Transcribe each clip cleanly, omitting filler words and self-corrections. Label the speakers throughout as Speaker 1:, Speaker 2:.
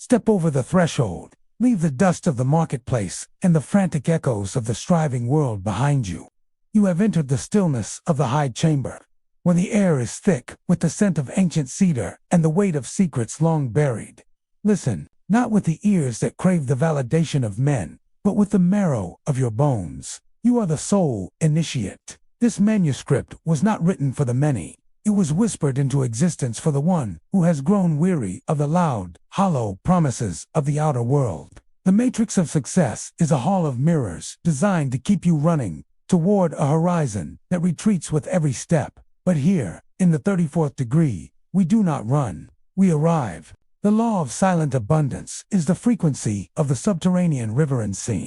Speaker 1: Step over the threshold. Leave the dust of the marketplace and the frantic echoes of the striving world behind you. You have entered the stillness of the high chamber, where the air is thick with the scent of ancient cedar and the weight of secrets long buried. Listen, not with the ears that crave the validation of men, but with the marrow of your bones. You are the soul initiate. This manuscript was not written for the many. It was whispered into existence for the one who has grown weary of the loud, hollow promises of the outer world. The matrix of success is a hall of mirrors designed to keep you running toward a horizon that retreats with every step. But here, in the 34th degree, we do not run, we arrive. The law of silent abundance is the frequency of the subterranean river unseen,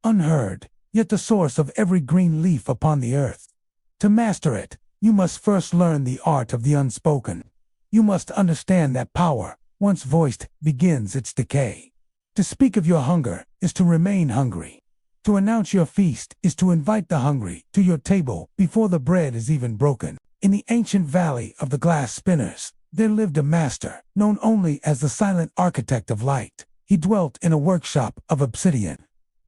Speaker 1: unheard, yet the source of every green leaf upon the earth. To master it, you must first learn the art of the unspoken. You must understand that power, once voiced, begins its decay. To speak of your hunger is to remain hungry. To announce your feast is to invite the hungry to your table before the bread is even broken. In the ancient valley of the glass spinners, there lived a master, known only as the silent architect of light. He dwelt in a workshop of obsidian,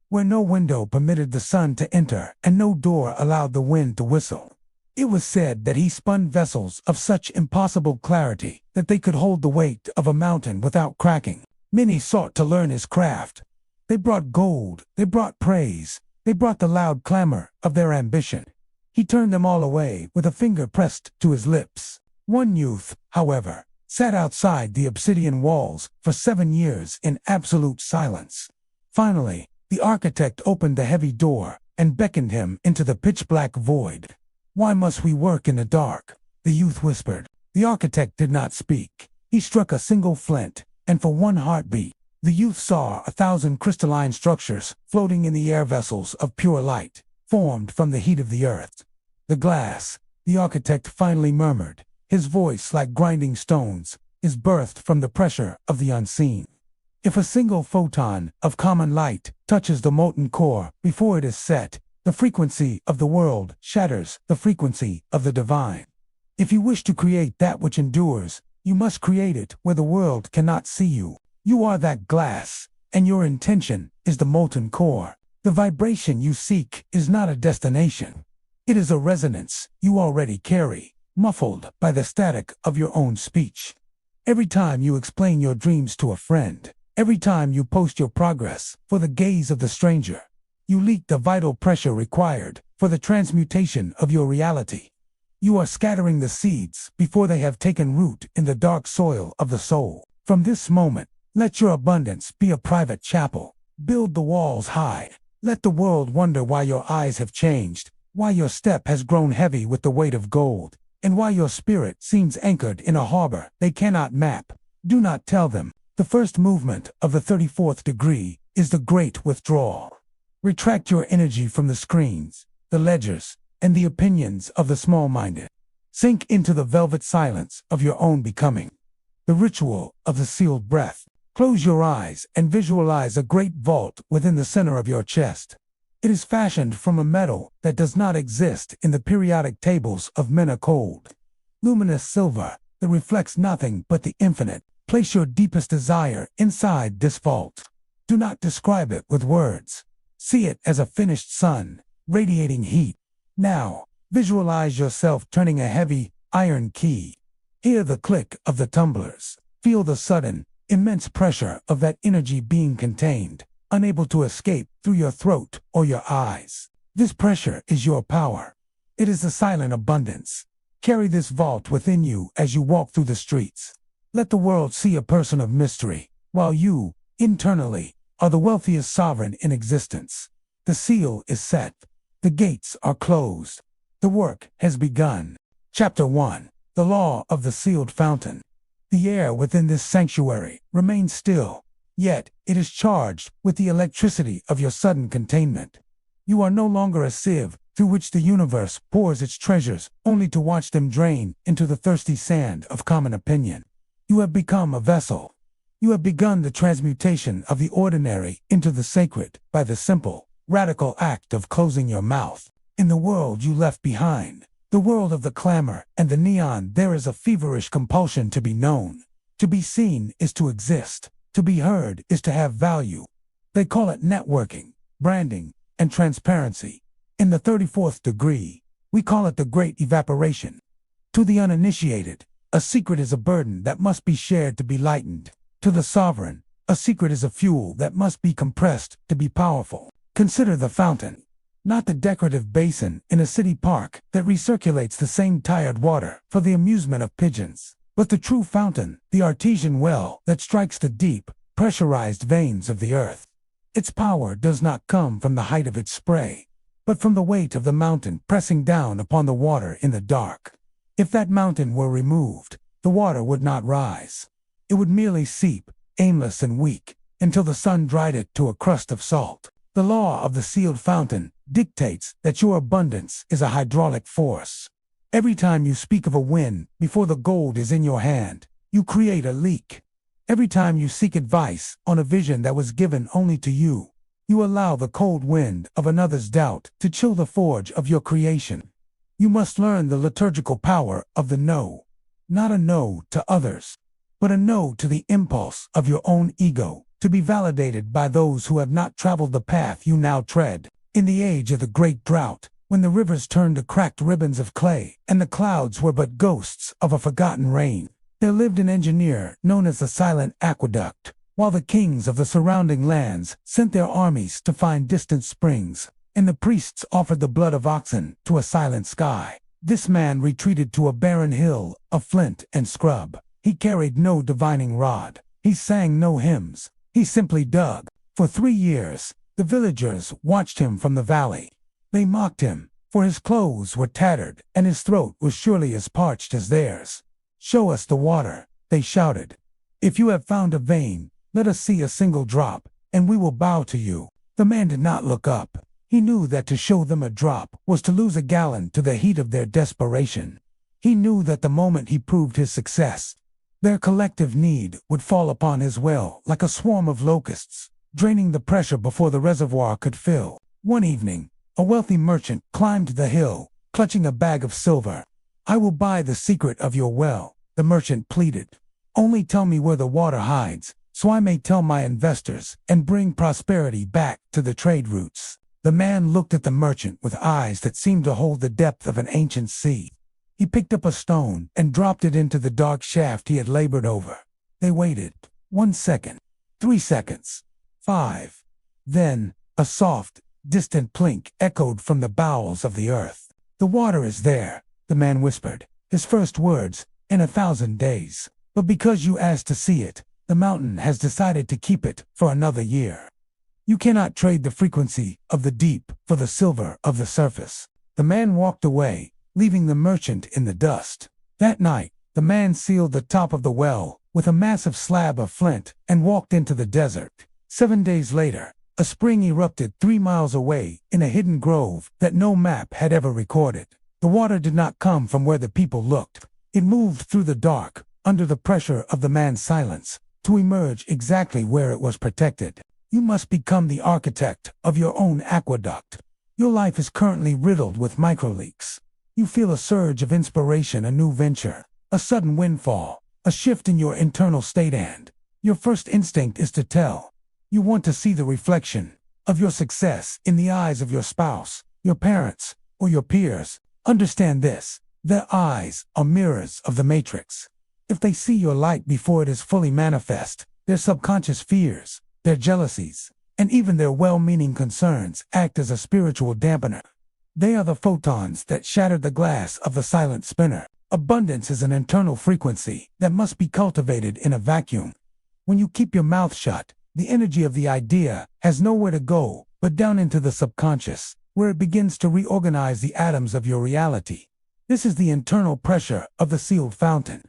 Speaker 1: where no window permitted the sun to enter and no door allowed the wind to whistle. It was said that he spun vessels of such impossible clarity that they could hold the weight of a mountain without cracking. Many sought to learn his craft. They brought gold, they brought praise, they brought the loud clamor of their ambition. He turned them all away with a finger pressed to his lips. One youth, however, sat outside the obsidian walls for 7 years in absolute silence. Finally, the architect opened the heavy door and beckoned him into the pitch-black void. "Why must we work in the dark?" the youth whispered. The architect did not speak. He struck a single flint, and for one heartbeat, the youth saw 1,000 crystalline structures floating in the air, vessels of pure light, formed from the heat of the earth. "The glass," the architect finally murmured, his voice like grinding stones, "is birthed from the pressure of the unseen. If a single photon of common light touches the molten core before it is set, the frequency of the world shatters the frequency of the divine. If you wish to create that which endures, you must create it where the world cannot see you. You are that glass, and your intention is the molten core. The vibration you seek is not a destination. It is a resonance you already carry, muffled by the static of your own speech. Every time you explain your dreams to a friend, every time you post your progress for the gaze of the stranger, you leak the vital pressure required for the transmutation of your reality. You are scattering the seeds before they have taken root in the dark soil of the soul. From this moment, let your abundance be a private chapel. Build the walls high. Let the world wonder why your eyes have changed, why your step has grown heavy with the weight of gold, and why your spirit seems anchored in a harbor they cannot map. Do not tell them. The first movement of the 34th degree is the Great Withdrawal. Retract your energy from the screens, the ledgers, and the opinions of the small-minded. Sink into the velvet silence of your own becoming. The ritual of the sealed breath. Close your eyes and visualize a great vault within the center of your chest. It is fashioned from a metal that does not exist in the periodic tables of men of cold. Luminous silver that reflects nothing but the infinite. Place your deepest desire inside this vault. Do not describe it with words. See it as a finished sun, radiating heat. Now, visualize yourself turning a heavy, iron key. Hear the click of the tumblers. Feel the sudden, immense pressure of that energy being contained, unable to escape through your throat or your eyes. This pressure is your power. It is the silent abundance. Carry this vault within you as you walk through the streets. Let the world see a person of mystery, while you, internally, are the wealthiest sovereign in existence. The seal is set. The gates are closed. The work has begun. Chapter 1. The Law of the Sealed Fountain. The air within this sanctuary remains still, yet it is charged with the electricity of your sudden containment. You are no longer a sieve through which the universe pours its treasures only to watch them drain into the thirsty sand of common opinion. You have become a vessel. You have begun the transmutation of the ordinary into the sacred by the simple, radical act of closing your mouth. In the world you left behind, the world of the clamor and the neon, there is a feverish compulsion to be known. To be seen is to exist. To be heard is to have value. They call it networking, branding, and transparency. In the 34th degree, we call it the Great Evaporation. To the uninitiated, a secret is a burden that must be shared to be lightened. To the sovereign, a secret is a fuel that must be compressed to be powerful. Consider the fountain, not the decorative basin in a city park that recirculates the same tired water for the amusement of pigeons, but the true fountain, the artesian well that strikes the deep, pressurized veins of the earth. Its power does not come from the height of its spray, but from the weight of the mountain pressing down upon the water in the dark. If that mountain were removed, the water would not rise. It would merely seep, aimless and weak, until the sun dried it to a crust of salt. The law of the sealed fountain dictates that your abundance is a hydraulic force. Every time you speak of a win before the gold is in your hand, you create a leak. Every time you seek advice on a vision that was given only to you, you allow the cold wind of another's doubt to chill the forge of your creation. You must learn the liturgical power of the no, not a no to others, but a no to the impulse of your own ego, to be validated by those who have not traveled the path you now tread. In the age of the great drought, when the rivers turned to cracked ribbons of clay and the clouds were but ghosts of a forgotten rain, there lived an engineer known as the Silent Aqueduct. While the kings of the surrounding lands sent their armies to find distant springs, and the priests offered the blood of oxen to a silent sky, this man retreated to a barren hill of flint and scrub. He carried no divining rod. He sang no hymns. He simply dug. For 3 years, the villagers watched him from the valley. They mocked him, for his clothes were tattered, and his throat was surely as parched as theirs. "Show us the water," they shouted. "If you have found a vein, let us see a single drop, and we will bow to you." The man did not look up. He knew that to show them a drop was to lose a gallon to the heat of their desperation. He knew that the moment he proved his success, their collective need would fall upon his well like a swarm of locusts, draining the pressure before the reservoir could fill. One evening, a wealthy merchant climbed the hill, clutching a bag of silver. "I will buy the secret of your well," the merchant pleaded. "Only tell me where the water hides, so I may tell my investors and bring prosperity back to the trade routes." The man looked at the merchant with eyes that seemed to hold the depth of an ancient sea. He picked up a stone and dropped it into the dark shaft he had labored over. They waited. 1 second. 3 seconds. 5. Then, a soft, distant plink echoed from the bowels of the earth. "The water is there," the man whispered, his first words in 1,000 days. "But because you asked to see it, the mountain has decided to keep it for another year. You cannot trade the frequency of the deep for the silver of the surface." The man walked away, leaving the merchant in the dust. That night, the man sealed the top of the well with a massive slab of flint and walked into the desert. 7 days later, a spring erupted 3 miles away in a hidden grove that no map had ever recorded. The water did not come from where the people looked. It moved through the dark, under the pressure of the man's silence, to emerge exactly where it was protected. You must become the architect of your own aqueduct. Your life is currently riddled with microleaks. You feel a surge of inspiration, a new venture, a sudden windfall, a shift in your internal state, and your first instinct is to tell. You want to see the reflection of your success in the eyes of your spouse, your parents, or your peers. Understand this: their eyes are mirrors of the matrix. If they see your light before it is fully manifest, their subconscious fears, their jealousies, and even their well-meaning concerns act as a spiritual dampener. They are the photons that shatter the glass of the silent spinner. Abundance is an internal frequency that must be cultivated in a vacuum. When you keep your mouth shut, the energy of the idea has nowhere to go but down into the subconscious, where it begins to reorganize the atoms of your reality. This is the internal pressure of the sealed fountain.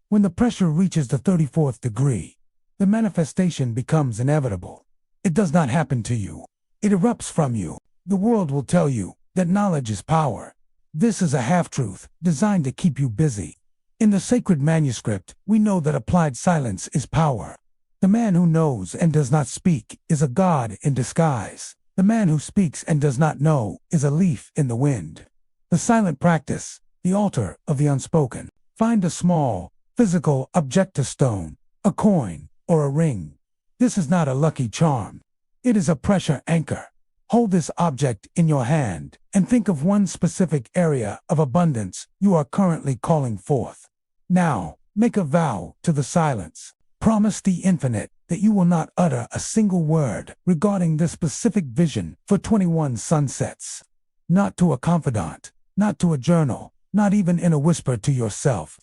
Speaker 1: When the pressure reaches the 34th degree, the manifestation becomes inevitable. It does not happen to you. It erupts from you. The world will tell you that knowledge is power. This is a half-truth designed to keep you busy. In the sacred manuscript, we know that applied silence is power. The man who knows and does not speak is a god in disguise. The man who speaks and does not know is a leaf in the wind. The silent practice, the altar of the unspoken. Find a small, physical object, a stone, a coin, or a ring. This is not a lucky charm. It is a pressure anchor. Hold this object in your hand and think of one specific area of abundance you are currently calling forth. Now, make a vow to the silence. Promise the infinite that you will not utter a single word regarding this specific vision for 21 sunsets. Not to a confidant, not to a journal, not even in a whisper to yourself.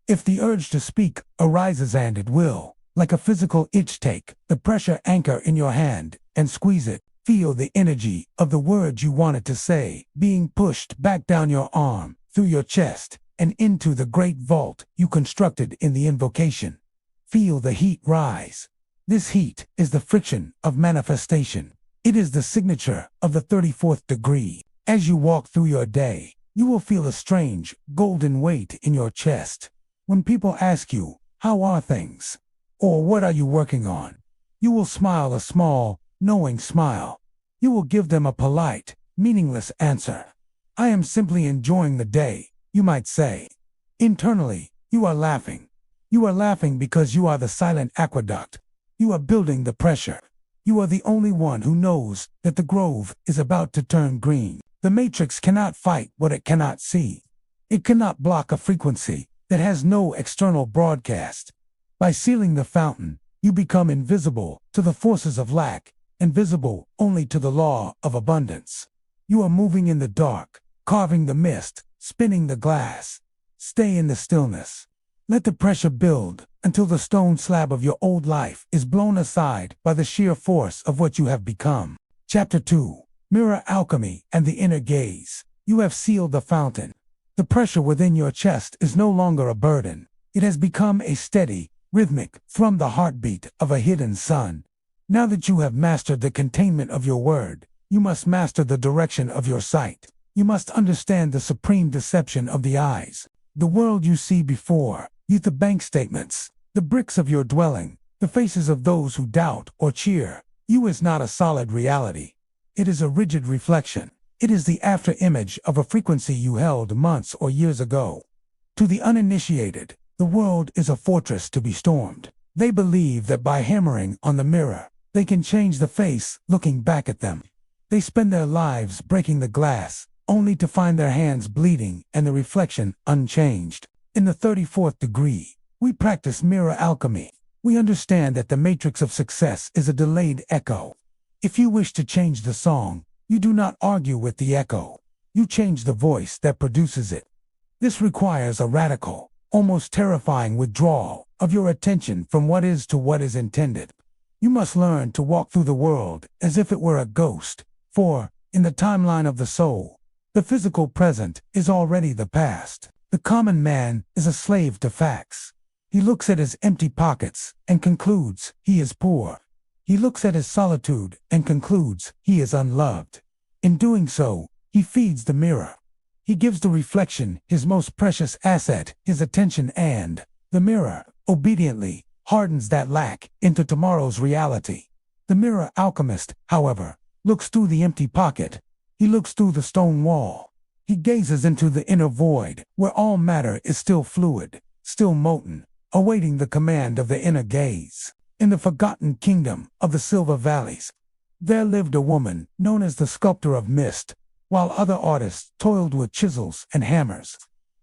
Speaker 1: If the urge to speak arises, and it will, like a physical itch, take the pressure anchor in your hand and squeeze it. Feel the energy of the words you wanted to say being pushed back down your arm, through your chest, and into the great vault you constructed in the invocation. Feel the heat rise. This heat is the friction of manifestation. It is the signature of the 34th degree. As you walk through your day, you will feel a strange, golden weight in your chest. When people ask you, "How are things?" or "What are you working on?" you will smile a small, knowing smile. You will give them a polite, meaningless answer. "I am simply enjoying the day," you might say. Internally, you are laughing. You are laughing because you are the silent aqueduct. You are building the pressure. You are the only one who knows that the grove is about to turn green. The matrix cannot fight what it cannot see. It cannot block a frequency that has no external broadcast. By sealing the fountain, you become invisible to the forces of lack, invisible only to the law of abundance. You are moving in the dark, carving the mist, spinning the glass. Stay in the stillness. Let the pressure build until the stone slab of your old life is blown aside by the sheer force of what you have become. Chapter 2. Mirror Alchemy and the Inner Gaze. You have sealed the fountain. The pressure within your chest is no longer a burden. It has become a steady, rhythmic thrum, the heartbeat of a hidden sun. Now that you have mastered the containment of your word, you must master the direction of your sight. You must understand the supreme deception of the eyes. The world you see before you, the bank statements, the bricks of your dwelling, the faces of those who doubt or cheer you, is not a solid reality. It is a rigid reflection. It is the after-image of a frequency you held months or years ago. To the uninitiated, the world is a fortress to be stormed. They believe that by hammering on the mirror, they can change the face looking back at them. They spend their lives breaking the glass, only to find their hands bleeding and the reflection unchanged. In the 34th degree, we practice mirror alchemy. We understand that the matrix of success is a delayed echo. If you wish to change the song, you do not argue with the echo. You change the voice that produces it. This requires a radical, almost terrifying withdrawal of your attention from what is to what is intended. You must learn to walk through the world as if it were a ghost, for, in the timeline of the soul, the physical present is already the past. The common man is a slave to facts. He looks at his empty pockets and concludes he is poor. He looks at his solitude and concludes he is unloved. In doing so, he feeds the mirror. He gives the reflection his most precious asset, his attention, and the mirror, obediently, hardens that lack into tomorrow's reality. The mirror alchemist, however, looks through the empty pocket. He looks through the stone wall. He gazes into the inner void, where all matter is still fluid, still molten, awaiting the command of the inner gaze. In the forgotten kingdom of the Silver Valleys, there lived a woman known as the sculptor of mist, while other artists toiled with chisels and hammers.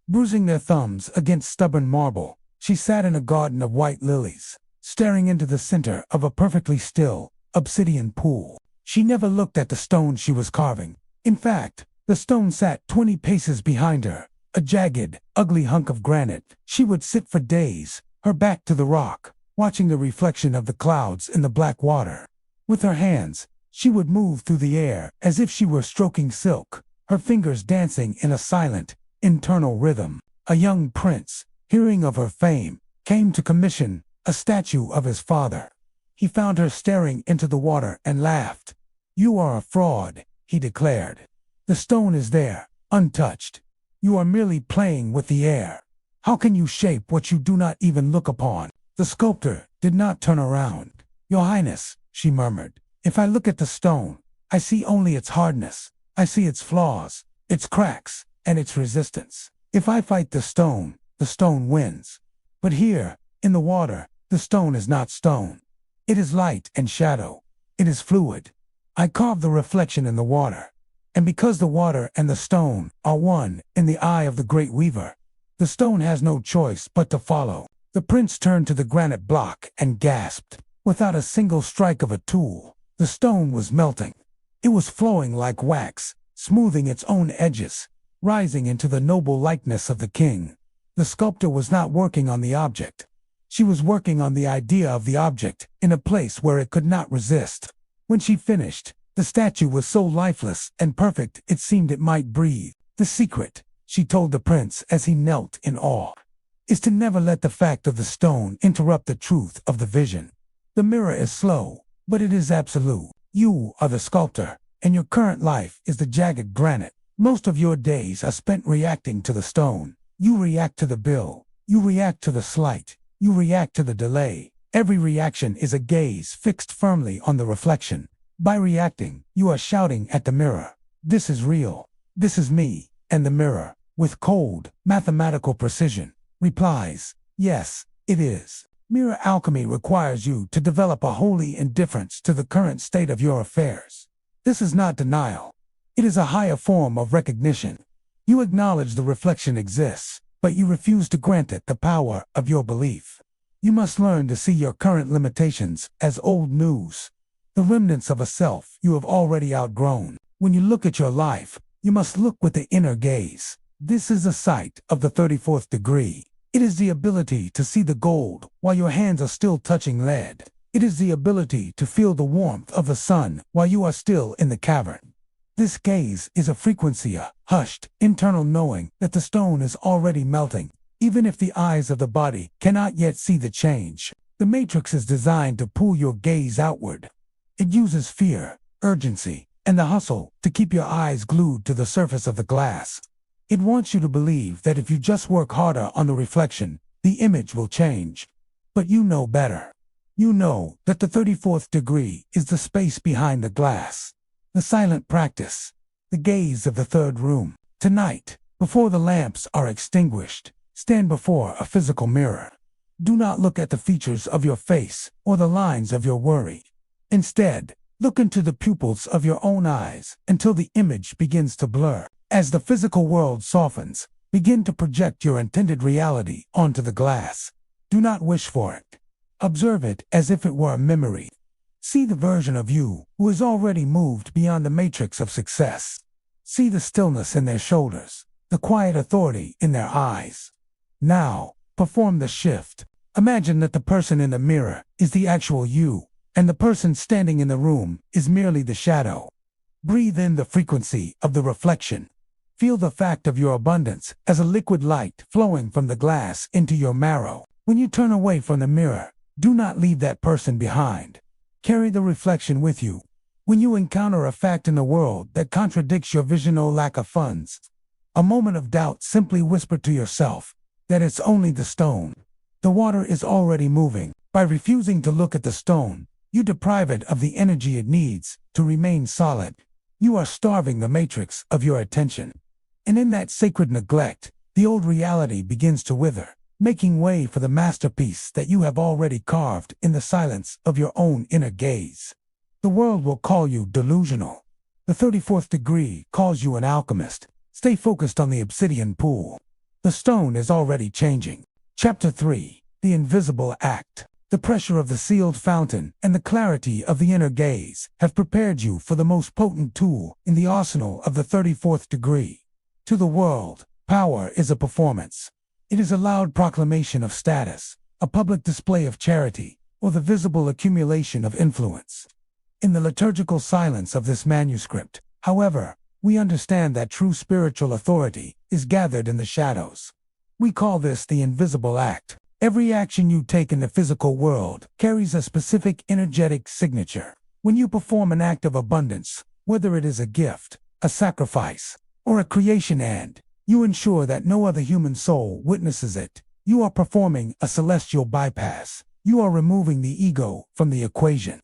Speaker 1: Bruising their thumbs against stubborn marble, she sat in a garden of white lilies, staring into the center of a perfectly still, obsidian pool. She never looked at the stone she was carving. In fact, the stone sat 20 paces behind her, a jagged, ugly hunk of granite. She would sit for days, her back to the rock, watching the reflection of the clouds in the black water. With her hands, she would move through the air as if she were stroking silk, her fingers dancing in a silent, internal rhythm. A young prince, hearing of her fame, came to commission a statue of his father. He found her staring into the water and laughed. "You are a fraud," he declared. "The stone is there, untouched. You are merely playing with the air. How can you shape what you do not even look upon?" The sculptor did not turn around. "Your Highness," she murmured, "if I look at the stone, I see only its hardness. I see its flaws, its cracks, and its resistance. If I fight the stone wins. But here, in the water, the stone is not stone. It is light and shadow. It is fluid. I carve the reflection in the water. And because the water and the stone are one in the eye of the great weaver, the stone has no choice but to follow. The prince turned to the granite block and gasped. Without a single strike of a tool, the stone was melting. It was flowing like wax, smoothing its own edges, rising into the noble likeness of the king. The sculptor was not working on the object. She was working on the idea of the object in a place where it could not resist. When she finished, the statue was so lifeless and perfect it seemed it might breathe. The secret, she told the prince as he knelt in awe, is to never let the fact of the stone interrupt the truth of the vision. The mirror is slow, but it is absolute. You are the sculptor, and your current life is the jagged granite. Most of your days are spent reacting to the stone. You react to the bill. You react to the slight. You react to the delay. Every reaction is a gaze fixed firmly on the reflection. By reacting, you are shouting at the mirror, "This is real. This is me." And the mirror, with cold, mathematical precision, replies, "Yes, it is." Mirror alchemy requires you to develop a holy indifference to the current state of your affairs. This is not denial. It is a higher form of recognition. You acknowledge the reflection exists, but you refuse to grant it the power of your belief. You must learn to see your current limitations as old news, the remnants of a self you have already outgrown. When you look at your life, you must look with the inner gaze. This is the sight of the 34th degree. It is the ability to see the gold while your hands are still touching lead. It is the ability to feel the warmth of the sun while you are still in the cavern. This gaze is a frequency, a hushed, internal knowing that the stone is already melting, even if the eyes of the body cannot yet see the change. The matrix is designed to pull your gaze outward. It uses fear, urgency, and the hustle to keep your eyes glued to the surface of the glass. It wants you to believe that if you just work harder on the reflection, the image will change. But you know better. You know that the 34th degree is the space behind the glass. The silent practice, the gaze of the third room. Tonight, before the lamps are extinguished, stand before a physical mirror. Do not look at the features of your face or the lines of your worry. Instead, look into the pupils of your own eyes until the image begins to blur. As the physical world softens, begin to project your intended reality onto the glass. Do not wish for it. Observe it as if it were a memory. See the version of you who has already moved beyond the matrix of success. See the stillness in their shoulders, the quiet authority in their eyes. Now, perform the shift. Imagine that the person in the mirror is the actual you, and the person standing in the room is merely the shadow. Breathe in the frequency of the reflection. Feel the fact of your abundance as a liquid light flowing from the glass into your marrow. When you turn away from the mirror, do not leave that person behind. Carry the reflection with you. When you encounter a fact in the world that contradicts your vision or lack of funds, a moment of doubt, simply whisper to yourself that it's only the stone. The water is already moving. By refusing to look at the stone, you deprive it of the energy it needs to remain solid. You are starving the matrix of your attention. And in that sacred neglect, the old reality begins to wither, making way for the masterpiece that you have already carved in the silence of your own inner gaze. The world will call you delusional. The 34th degree calls you an alchemist. Stay focused on the obsidian pool. The stone is already changing. Chapter 3. The Invisible Act. The pressure of the sealed fountain and the clarity of the inner gaze have prepared you for the most potent tool in the arsenal of the 34th degree. To the world, power is a performance. It is a loud proclamation of status, a public display of charity, or the visible accumulation of influence. In the liturgical silence of this manuscript, however, we understand that true spiritual authority is gathered in the shadows. We call this the invisible act. Every action you take in the physical world carries a specific energetic signature. When you perform an act of abundance, whether it is a gift, a sacrifice, or a creation and you ensure that no other human soul witnesses it, you are performing a celestial bypass. You are removing the ego from the equation.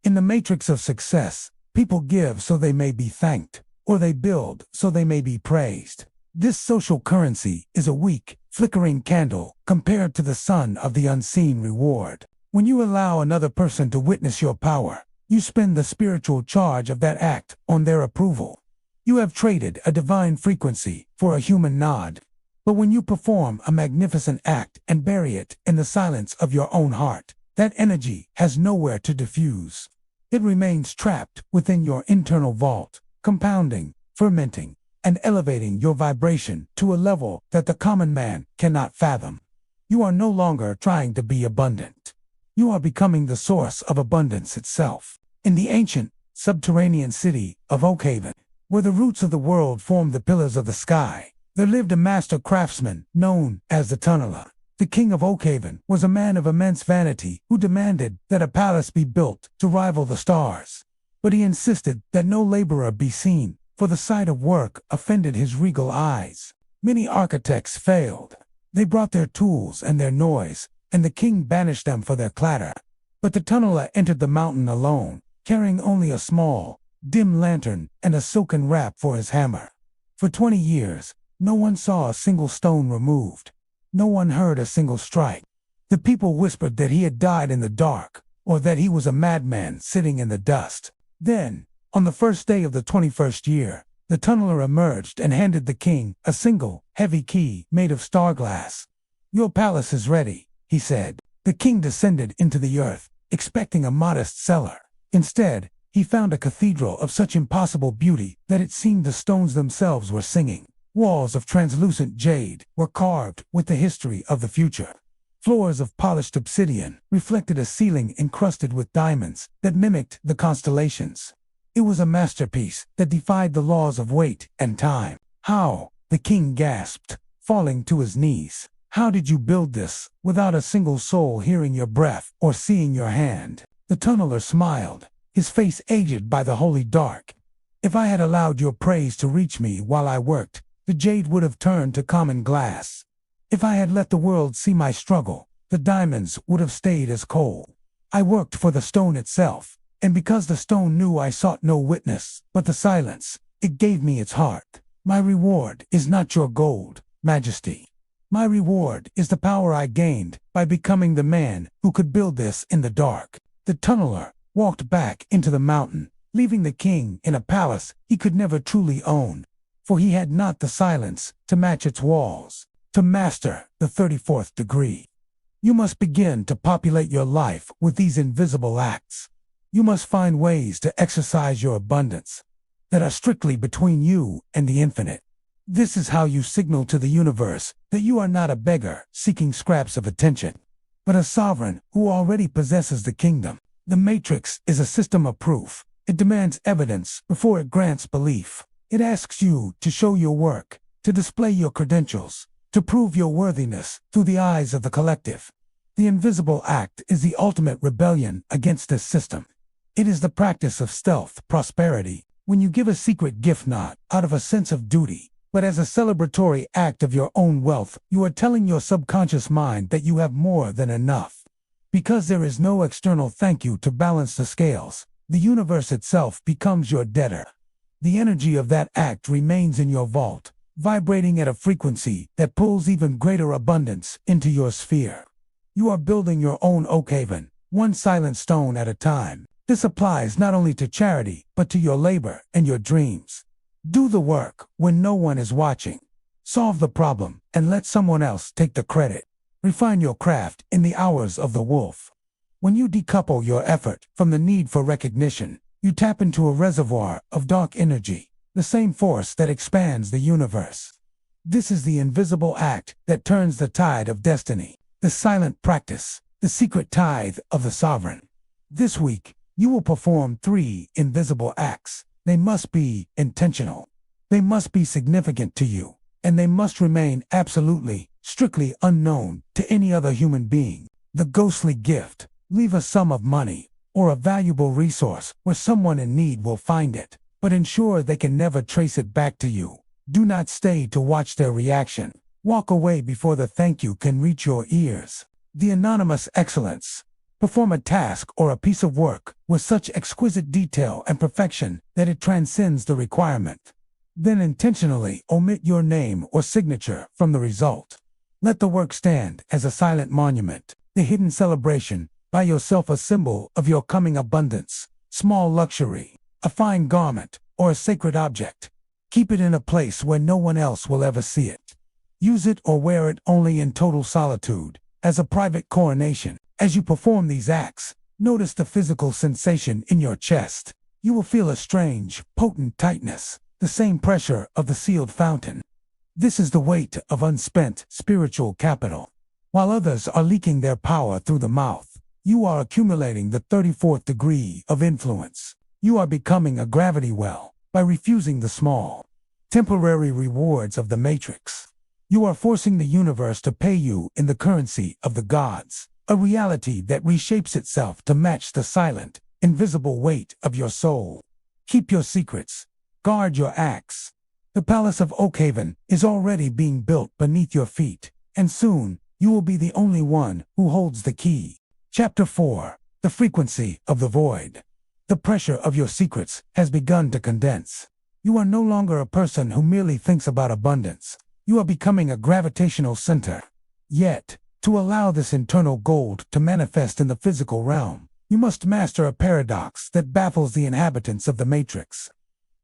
Speaker 1: In the matrix of success, people give so they may be thanked, or they build so they may be praised. This social currency is a weak, flickering candle compared to the sun of the unseen reward. When you allow another person to witness your power, you spin the spiritual charge of that act on their approval. You have traded a divine frequency for a human nod. But when you perform a magnificent act and bury it in the silence of your own heart, that energy has nowhere to diffuse. It remains trapped within your internal vault, compounding, fermenting, and elevating your vibration to a level that the common man cannot fathom. You are no longer trying to be abundant. You are becoming the source of abundance itself. In the ancient, subterranean city of Oakhaven, where the roots of the world formed the pillars of the sky, there lived a master craftsman known as the Tunneler. The king of Oakhaven was a man of immense vanity who demanded that a palace be built to rival the stars. But he insisted that no laborer be seen, for the sight of work offended his regal eyes. Many architects failed. They brought their tools and their noise, and the king banished them for their clatter. But the Tunneler entered the mountain alone, carrying only a small, dim lantern and a silken wrap for his hammer. For 20 years, no one saw a single stone removed. No one heard a single strike. The people whispered that he had died in the dark, or that he was a madman sitting in the dust. Then, on the first day of the 21st year, the Tunneler emerged and handed the king a single, heavy key made of star glass. "Your palace is ready," he said. The king descended into the earth, expecting a modest cellar. Instead, he found a cathedral of such impossible beauty that it seemed the stones themselves were singing. Walls of translucent jade were carved with the history of the future. Floors of polished obsidian reflected a ceiling encrusted with diamonds that mimicked the constellations. It was a masterpiece that defied the laws of weight and time. "How?" the king gasped, falling to his knees. "How did you build this, without a single soul hearing your breath or seeing your hand?" The Tunneler smiled, his face aged by the holy dark. "If I had allowed your praise to reach me while I worked, the jade would have turned to common glass. If I had let the world see my struggle, the diamonds would have stayed as coal. I worked for the stone itself, and because the stone knew I sought no witness but the silence, it gave me its heart. My reward is not your gold, Majesty. My reward is the power I gained by becoming the man who could build this in the dark." The Tunneler walked back into the mountain, leaving the king in a palace he could never truly own. For he had not the silence to match its walls. To master the 34th degree, you must begin to populate your life with these invisible acts. You must find ways to exercise your abundance that are strictly between you and the infinite. This is how you signal to the universe that you are not a beggar seeking scraps of attention, but a sovereign who already possesses the kingdom. The matrix is a system of proof. It demands evidence before it grants belief. It asks you to show your work, to display your credentials, to prove your worthiness through the eyes of the collective. The invisible act is the ultimate rebellion against this system. It is the practice of stealth prosperity, when you give a secret gift not out of a sense of duty, but as a celebratory act of your own wealth. You are telling your subconscious mind that you have more than enough. Because there is no external thank you to balance the scales, the universe itself becomes your debtor. The energy of that act remains in your vault, vibrating at a frequency that pulls even greater abundance into your sphere. You are building your own Oakhaven, one silent stone at a time. This applies not only to charity, but to your labor and your dreams. Do the work when no one is watching. Solve the problem and let someone else take the credit. Refine your craft in the hours of the wolf. When you decouple your effort from the need for recognition, you tap into a reservoir of dark energy, the same force that expands the universe. This is the invisible act that turns the tide of destiny, the silent practice, the secret tithe of the sovereign. This week, you will perform 3 invisible acts. They must be intentional. They must be significant to you, and they must remain absolutely, strictly unknown to any other human being. The ghostly gift: leave a sum of money or a valuable resource where someone in need will find it, but ensure they can never trace it back to you. Do not stay to watch their reaction. Walk away before the thank you can reach your ears. The anonymous excellence: perform a task or a piece of work with such exquisite detail and perfection that it transcends the requirement. Then intentionally omit your name or signature from the result. Let the work stand as a silent monument, the hidden celebration Buy yourself a symbol of your coming abundance, small luxury, a fine garment, or a sacred object. Keep it in a place where no one else will ever see it. Use it or wear it only in total solitude, as a private coronation. As you perform these acts, notice the physical sensation in your chest. You will feel a strange, potent tightness, the same pressure of the sealed fountain. This is the weight of unspent spiritual capital. While others are leaking their power through the mouth, you are accumulating the 34th degree of influence. You are becoming a gravity well by refusing the small, temporary rewards of the matrix. You are forcing the universe to pay you in the currency of the gods, a reality that reshapes itself to match the silent, invisible weight of your soul. Keep your secrets. Guard your acts. The Palace of Oakhaven is already being built beneath your feet, and soon you will be the only one who holds the key. Chapter 4. The Frequency of the Void. The pressure of your secrets has begun to condense. You are no longer a person who merely thinks about abundance. You are becoming a gravitational center. Yet, to allow this internal gold to manifest in the physical realm, you must master a paradox that baffles the inhabitants of the matrix.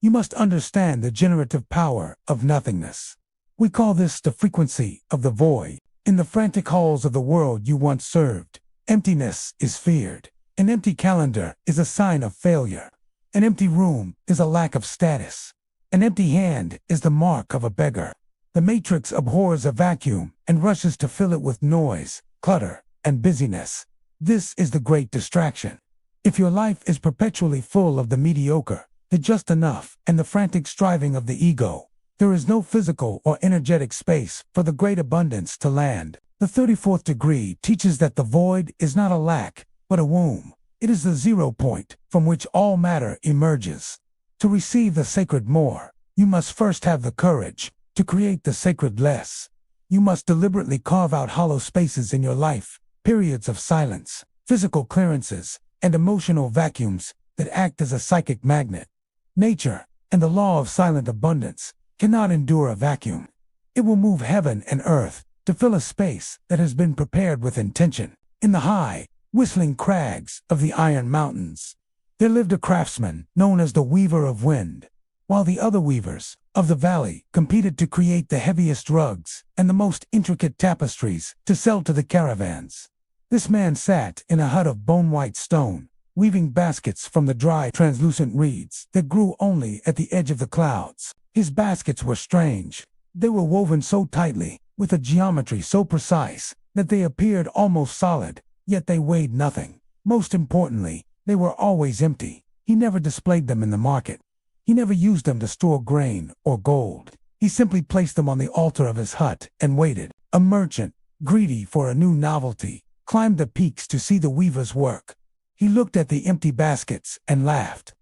Speaker 1: You must understand the generative power of nothingness. We call this the frequency of the void. In the frantic halls of the world you once served, emptiness is feared. An empty calendar is a sign of failure. An empty room is a lack of status. An empty hand is the mark of a beggar. The matrix abhors a vacuum and rushes to fill it with noise, clutter, and busyness. This is the great distraction. If your life is perpetually full of the mediocre, the just enough, and the frantic striving of the ego, there is no physical or energetic space for the great abundance to land. The 34th degree teaches that the void is not a lack, but a womb. It is the 0 point from which all matter emerges. To receive the sacred more, you must first have the courage to create the sacred less. You must deliberately carve out hollow spaces in your life, periods of silence, physical clearances, and emotional vacuums that act as a psychic magnet. Nature, and the law of silent abundance, cannot endure a vacuum. It will move heaven and earth to fill a space that has been prepared with intention. In the high, whistling crags of the Iron Mountains, there lived a craftsman known as the Weaver of Wind, while the other weavers of the valley competed to create the heaviest rugs and the most intricate tapestries to sell to the caravans. This man sat in a hut of bone-white stone, weaving baskets from the dry, translucent reeds that grew only at the edge of the clouds. His baskets were strange. They were woven so tightly, with a geometry so precise, that they appeared almost solid, yet they weighed nothing. Most importantly, they were always empty. He never displayed them in the market. He never used them to store grain or gold. He simply placed them on the altar of his hut and waited. A merchant, greedy for a new novelty, climbed the peaks to see the weaver's work. He looked at the empty baskets and laughed.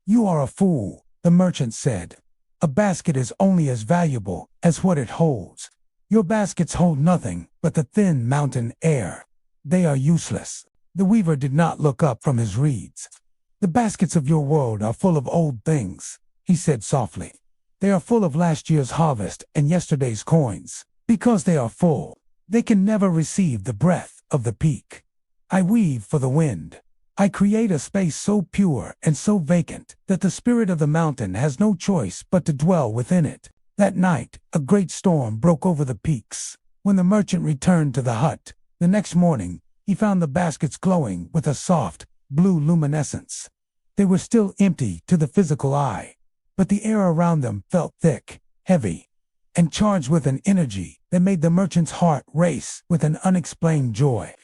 Speaker 1: "You are a fool," the merchant said. "A basket is only as valuable as what it holds. Your baskets hold nothing but the thin mountain air. They are useless." The weaver did not look up from his reeds. "The baskets of your world are full of old things," he said softly. "They are full of last year's harvest and yesterday's coins. Because they are full, they can never receive the breath of the peak. I weave for the wind. I create a space so pure and so vacant that the spirit of the mountain has no choice but to dwell within it." That night, a great storm broke over the peaks. When the merchant returned to the hut, the next morning, he found the baskets glowing with a soft, blue luminescence. They were still empty to the physical eye, but the air around them felt thick, heavy, and charged with an energy that made the merchant's heart race with an unexplained joy.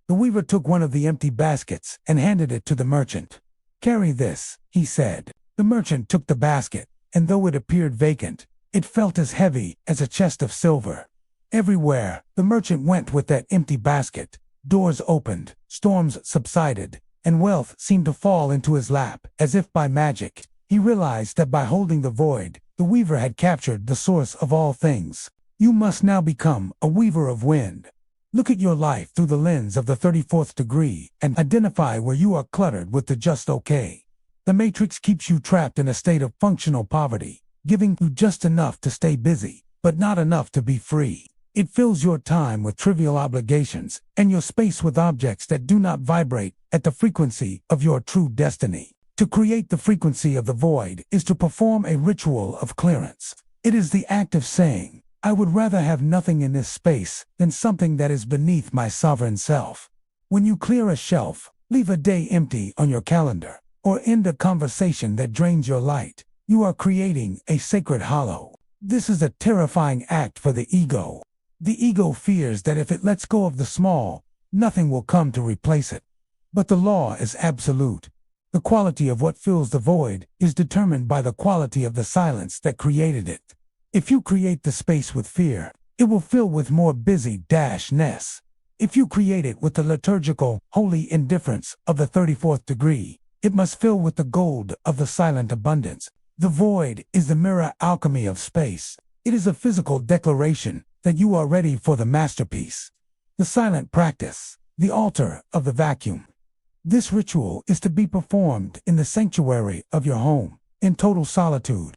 Speaker 1: The weaver took one of the empty baskets and handed it to the merchant. "Carry this," he said. The merchant took the basket, and though it appeared vacant, it felt as heavy as a chest of silver. Everywhere the merchant went with that empty basket, doors opened, storms subsided, and wealth seemed to fall into his lap as if by magic. He realized that by holding the void, the weaver had captured the source of all things. You must now become a weaver of wind. Look at your life through the lens of the 34th degree and identify where you are cluttered with the just okay. The matrix keeps you trapped in a state of functional poverty, giving you just enough to stay busy, but not enough to be free. It fills your time with trivial obligations and your space with objects that do not vibrate at the frequency of your true destiny. To create the frequency of the void is to perform a ritual of clearance. It is the act of saying, I would rather have nothing in this space than something that is beneath my sovereign self. When you clear a shelf, leave a day empty on your calendar, or end a conversation that drains your light, you are creating a sacred hollow. This is a terrifying act for the ego. The ego fears that if it lets go of the small, nothing will come to replace it. But the law is absolute. The quality of what fills the void is determined by the quality of the silence that created it. If you create the space with fear, it will fill with more busy-ness. If you create it with the liturgical, holy indifference of the 34th degree, it must fill with the gold of the silent abundance. The void is the mirror alchemy of space. It is a physical declaration that you are ready for the masterpiece. The silent practice, the altar of the vacuum. This ritual is to be performed in the sanctuary of your home, in total solitude.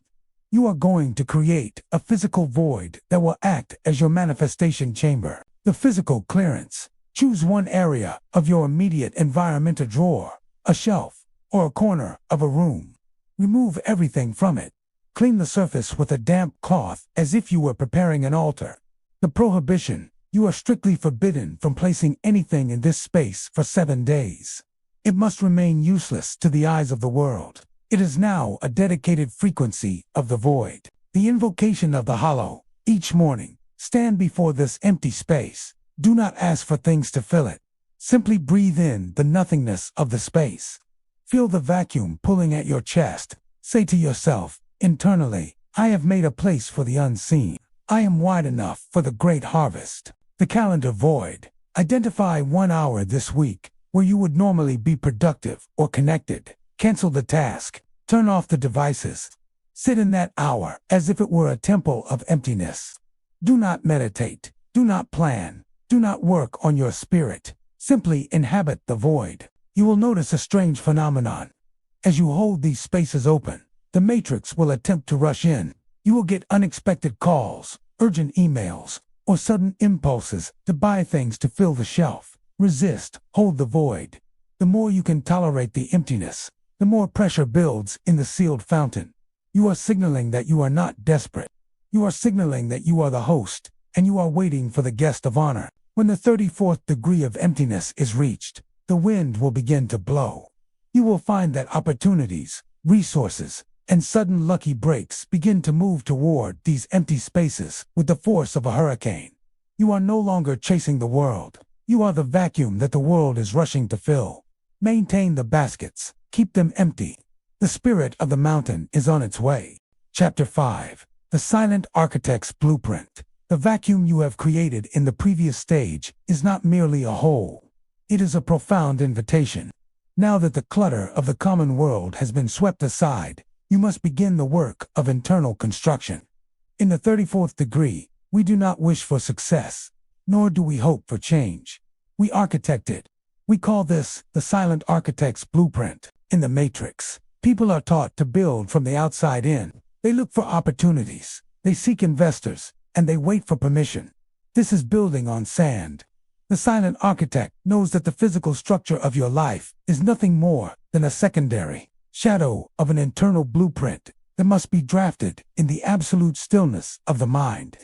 Speaker 1: You are going to create a physical void that will act as your manifestation chamber. The physical clearance. Choose one area of your immediate environment, a drawer, a shelf, or a corner of a room. Remove everything from it. Clean the surface with a damp cloth as if you were preparing an altar. The prohibition. You are strictly forbidden from placing anything in this space for 7 days. It must remain useless to the eyes of the world. It is now a dedicated frequency of the void. The invocation of the hollow. Each morning, stand before this empty space. Do not ask for things to fill it. Simply breathe in the nothingness of the space. Feel the vacuum pulling at your chest. Say to yourself, internally, I have made a place for the unseen. I am wide enough for the great harvest. The calendar void. Identify 1 hour this week where you would normally be productive or connected. Cancel the task. Turn off the devices. Sit in that hour as if it were a temple of emptiness. Do not meditate. Do not plan. Do not work on your spirit. Simply inhabit the void. You will notice a strange phenomenon. As you hold these spaces open, the matrix will attempt to rush in. You will get unexpected calls, urgent emails, or sudden impulses to buy things to fill the shelf. Resist. Hold the void. The more you can tolerate the emptiness, the more pressure builds in the sealed fountain. You are signaling that you are not desperate. You are signaling that you are the host, and you are waiting for the guest of honor. When the 34th degree of emptiness is reached, the wind will begin to blow. You will find that opportunities, resources, and sudden lucky breaks begin to move toward these empty spaces with the force of a hurricane. You are no longer chasing the world. You are the vacuum that the world is rushing to fill. Maintain the baskets. Keep them empty. The spirit of the mountain is on its way. Chapter 5. The Silent Architect's Blueprint. The vacuum you have created in the previous stage is not merely a hole. It is a profound invitation. Now that the clutter of the common world has been swept aside, you must begin the work of internal construction. In the 34th degree, we do not wish for success, nor do we hope for change. We architect it. We call this the Silent Architect's Blueprint. In the Matrix, people are taught to build from the outside in. They look for opportunities, they seek investors, and they wait for permission. This is building on sand. The silent architect knows that the physical structure of your life is nothing more than a secondary shadow of an internal blueprint that must be drafted in the absolute stillness of the mind.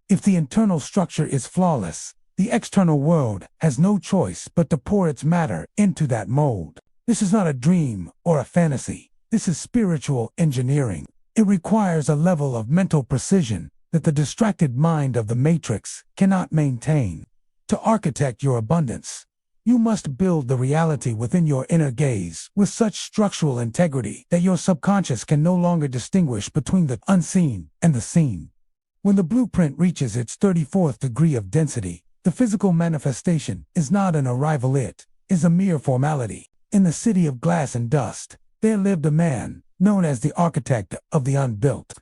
Speaker 1: If the internal structure is flawless, the external world has no choice but to pour its matter into that mold. This is not a dream or a fantasy. This is spiritual engineering. It requires a level of mental precision that the distracted mind of the matrix cannot maintain. To architect your abundance, you must build the reality within your inner gaze with such structural integrity that your subconscious can no longer distinguish between the unseen and the seen. When the blueprint reaches its 34th degree of density, the physical manifestation is not an arrival, it is a mere formality. In the city of glass and dust, there lived a man known as the architect of the unbuilt.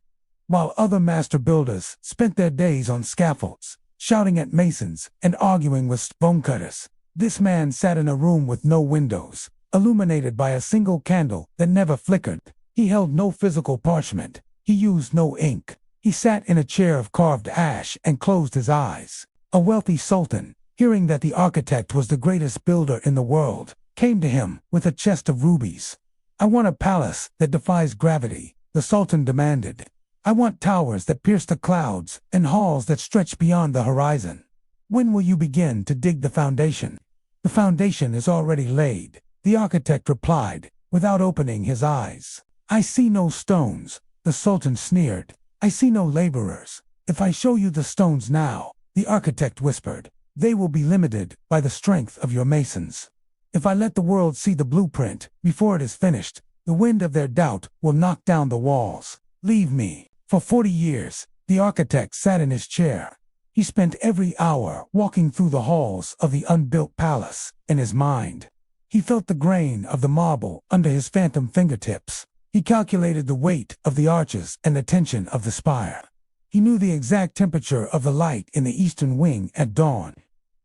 Speaker 1: While other master builders spent their days on scaffolds, shouting at masons and arguing with stonecutters, this man sat in a room with no windows, illuminated by a single candle that never flickered. He held no physical parchment. He used no ink. He sat in a chair of carved ash and closed his eyes. A wealthy sultan, hearing that the architect was the greatest builder in the world, came to him with a chest of rubies. "I want a palace that defies gravity," the sultan demanded. "I want towers that pierce the clouds and halls that stretch beyond the horizon. When will you begin to dig the foundation?" "The foundation is already laid," the architect replied, without opening his eyes. "I see no stones," the sultan sneered. "I see no laborers." "If I show you the stones now," the architect whispered, "they will be limited by the strength of your masons. If I let the world see the blueprint before it is finished, the wind of their doubt will knock down the walls. Leave me." For 40 years, the architect sat in his chair. He spent every hour walking through the halls of the unbuilt palace in his mind. He felt the grain of the marble under his phantom fingertips. He calculated the weight of the arches and the tension of the spire. He knew the exact temperature of the light in the eastern wing at dawn.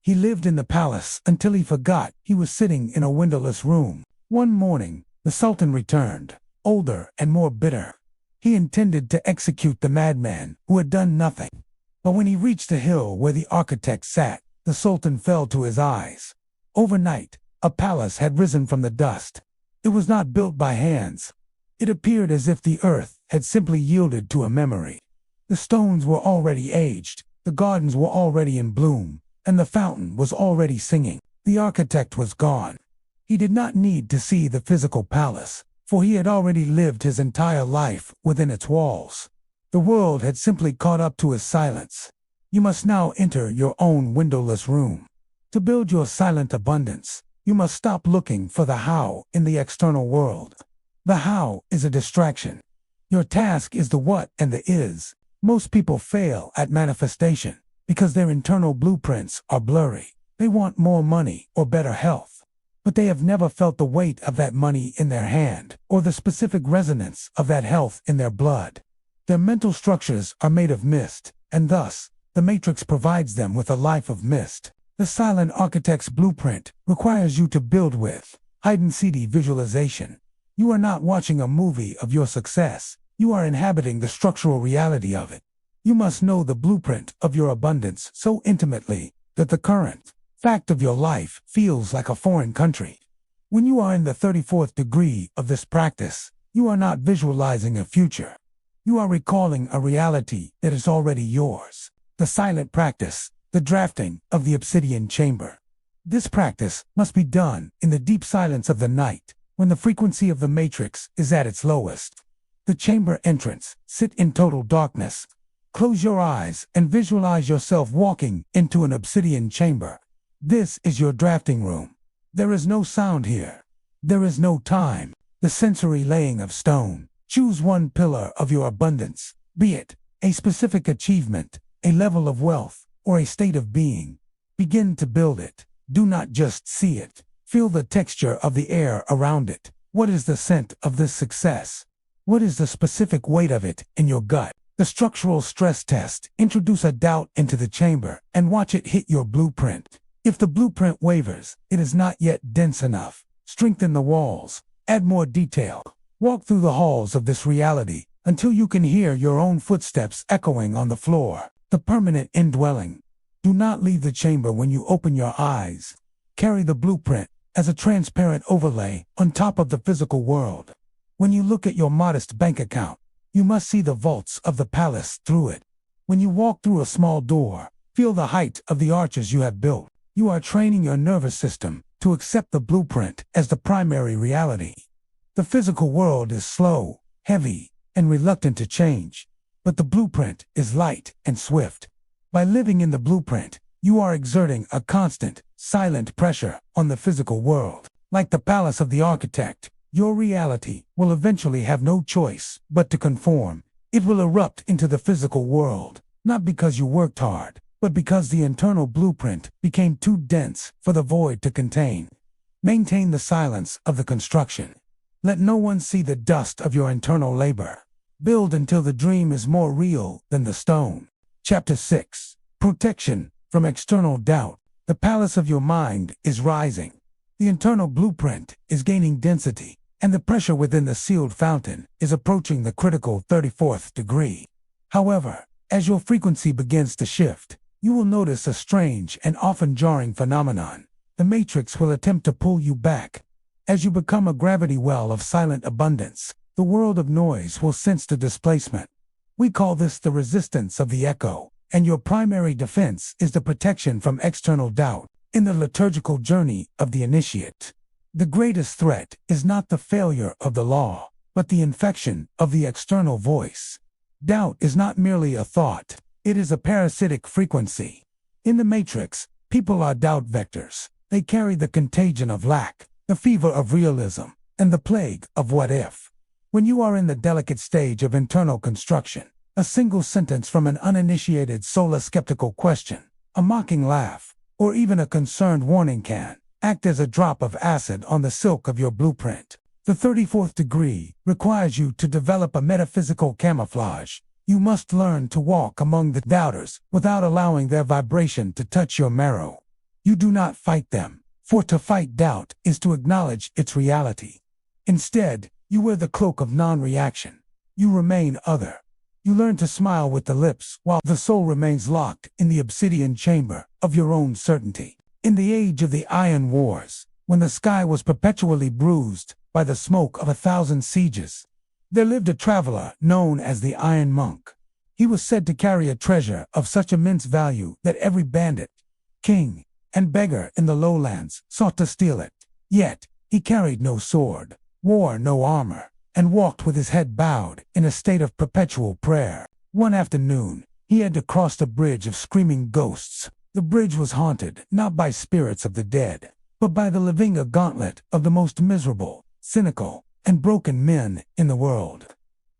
Speaker 1: He lived in the palace until he forgot he was sitting in a windowless room. One morning, the sultan returned, older and more bitter. He intended to execute the madman who had done nothing. But when he reached the hill where the architect sat, the sultan fell to his eyes. Overnight, a palace had risen from the dust. It was not built by hands. It appeared as if the earth had simply yielded to a memory. The stones were already aged, the gardens were already in bloom, and the fountain was already singing. The architect was gone. He did not need to see the physical palace, for he had already lived his entire life within its walls. The world had simply caught up to his silence. You must now enter your own windowless room. To build your silent abundance, you must stop looking for the how in the external world. The how is a distraction. Your task is the what and the is. Most people fail at manifestation because their internal blueprints are blurry. They want more money or better health, but they have never felt the weight of that money in their hand or the specific resonance of that health in their blood. Their mental structures are made of mist, and thus, the matrix provides them with a life of mist. The silent architect's blueprint requires you to build with hide-and-seek visualization. You are not watching a movie of your success. You are inhabiting the structural reality of it. You must know the blueprint of your abundance so intimately that the current fact of your life feels like a foreign country. When you are in the 34th degree of this practice, you are not visualizing a future. You are recalling a reality that is already yours. The silent practice, the drafting of the obsidian chamber. This practice must be done in the deep silence of the night, when the frequency of the matrix is at its lowest. The chamber entrance, sit in total darkness. Close your eyes and visualize yourself walking into an obsidian chamber. This is your drafting room. There is no sound here. There is no time. The sensory laying of stone. Choose one pillar of your abundance, be it a specific achievement, a level of wealth, or a state of being. Begin to build it. Do not just see it. Feel the texture of the air around it. What is the scent of this success? What is the specific weight of it in your gut? The structural stress test. Introduce a doubt into the chamber and watch it hit your blueprint. If the blueprint wavers, it is not yet dense enough. Strengthen the walls. Add more detail. Walk through the halls of this reality until you can hear your own footsteps echoing on the floor. The permanent indwelling. Do not leave the chamber when you open your eyes. Carry the blueprint as a transparent overlay on top of the physical world. When you look at your modest bank account, you must see the vaults of the palace through it. When you walk through a small door, feel the height of the arches you have built. You are training your nervous system to accept the blueprint as the primary reality. The physical world is slow, heavy, and reluctant to change, but the blueprint is light and swift. By living in the blueprint, you are exerting a constant, silent pressure on the physical world. Like the palace of the architect, your reality will eventually have no choice but to conform. It will erupt into the physical world, not because you worked hard, but because the internal blueprint became too dense for the void to contain. Maintain the silence of the construction. Let no one see the dust of your internal labor. Build until the dream is more real than the stone. Chapter 6. Protection from external doubt. The palace of your mind is rising. The internal blueprint is gaining density, and the pressure within the sealed fountain is approaching the critical 34th degree. However, as your frequency begins to shift, you will notice a strange and often jarring phenomenon. The matrix will attempt to pull you back. As you become a gravity well of silent abundance, the world of noise will sense the displacement. We call this the resistance of the echo, and your primary defense is the protection from external doubt. In the liturgical journey of the initiate, the greatest threat is not the failure of the law, but the infection of the external voice. Doubt is not merely a thought, it is a parasitic frequency. In the matrix, people are doubt vectors. They carry the contagion of lack, the fever of realism, and the plague of what if. When you are in the delicate stage of internal construction, a single sentence from an uninitiated sola-skeptical question, a mocking laugh, or even a concerned warning can act as a drop of acid on the silk of your blueprint. The 34th degree requires you to develop a metaphysical camouflage. You must learn to walk among the doubters without allowing their vibration to touch your marrow. You do not fight them, for to fight doubt is to acknowledge its reality. Instead, you wear the cloak of non-reaction. You remain other. You learn to smile with the lips while the soul remains locked in the obsidian chamber of your own certainty. In the age of the Iron Wars, when the sky was perpetually bruised by the smoke of 1,000 sieges, there lived a traveler known as the Iron Monk. He was said to carry a treasure of such immense value that every bandit, king, and beggar in the lowlands sought to steal it. Yet, he carried no sword, wore no armor, and walked with his head bowed in a state of perpetual prayer. One afternoon, he had to cross the bridge of screaming ghosts. The bridge was haunted not by spirits of the dead, but by the living a gauntlet of the most miserable, cynical, and broken men in the world.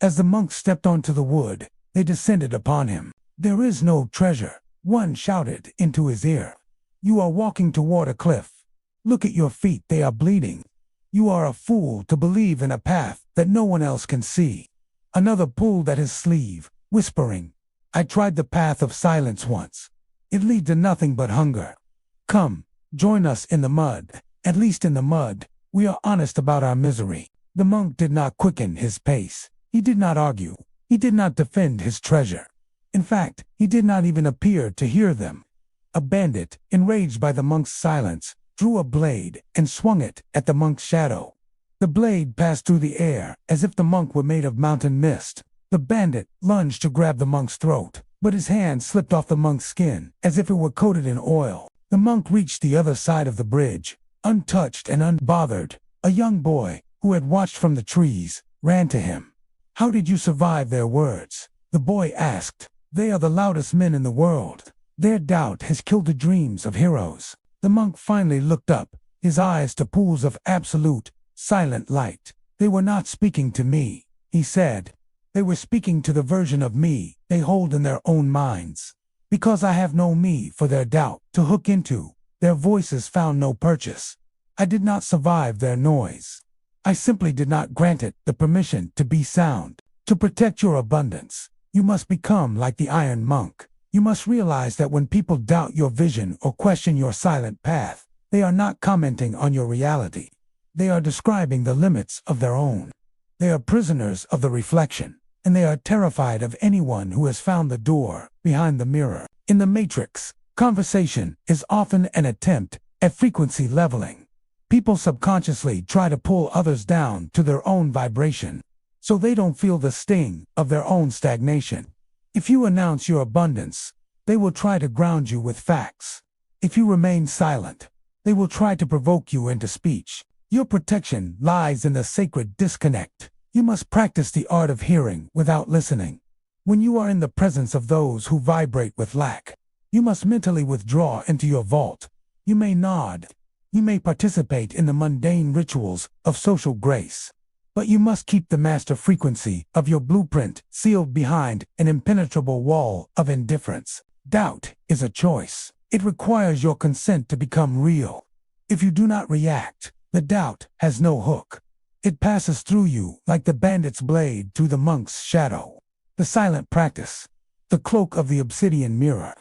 Speaker 1: As the monk stepped onto the wood, they descended upon him. "There is no treasure," one shouted into his ear. "You are walking toward a cliff. Look at your feet, they are bleeding. You are a fool to believe in a path that no one else can see." Another pulled at his sleeve, whispering, "I tried the path of silence once. It leads to nothing but hunger. Come, join us in the mud. At least in the mud, we are honest about our misery." The monk did not quicken his pace. He did not argue. He did not defend his treasure. In fact, he did not even appear to hear them. A bandit, enraged by the monk's silence, drew a blade and swung it at the monk's shadow. The blade passed through the air as if the monk were made of mountain mist. The bandit lunged to grab the monk's throat, but his hand slipped off the monk's skin as if it were coated in oil. The monk reached the other side of the bridge, untouched and unbothered. A young boy, who had watched from the trees, ran to him. "How did you survive their words?" the boy asked. "They are the loudest men in the world. Their doubt has killed the dreams of heroes." The monk finally looked up, his eyes to pools of absolute, silent light. "They were not speaking to me," he said. "They were speaking to the version of me they hold in their own minds. Because I have no me for their doubt to hook into, their voices found no purchase. I did not survive their noise. I simply did not grant it the permission to be sound. To protect your abundance, you must become like the Iron Monk. You must realize that when people doubt your vision or question your silent path, they are not commenting on your reality. They are describing the limits of their own. They are prisoners of the reflection, and they are terrified of anyone who has found the door behind the mirror. In the matrix, conversation is often an attempt at frequency leveling. People subconsciously try to pull others down to their own vibration, so they don't feel the sting of their own stagnation. If you announce your abundance, they will try to ground you with facts. If you remain silent, they will try to provoke you into speech. Your protection lies in the sacred disconnect. You must practice the art of hearing without listening. When you are in the presence of those who vibrate with lack, you must mentally withdraw into your vault. You may nod. You may participate in the mundane rituals of social grace, but you must keep the master frequency of your blueprint sealed behind an impenetrable wall of indifference. Doubt is a choice. It requires your consent to become real. If you do not react, the doubt has no hook. It passes through you like the bandit's blade through the monk's shadow. The silent practice. The cloak of the obsidian mirror.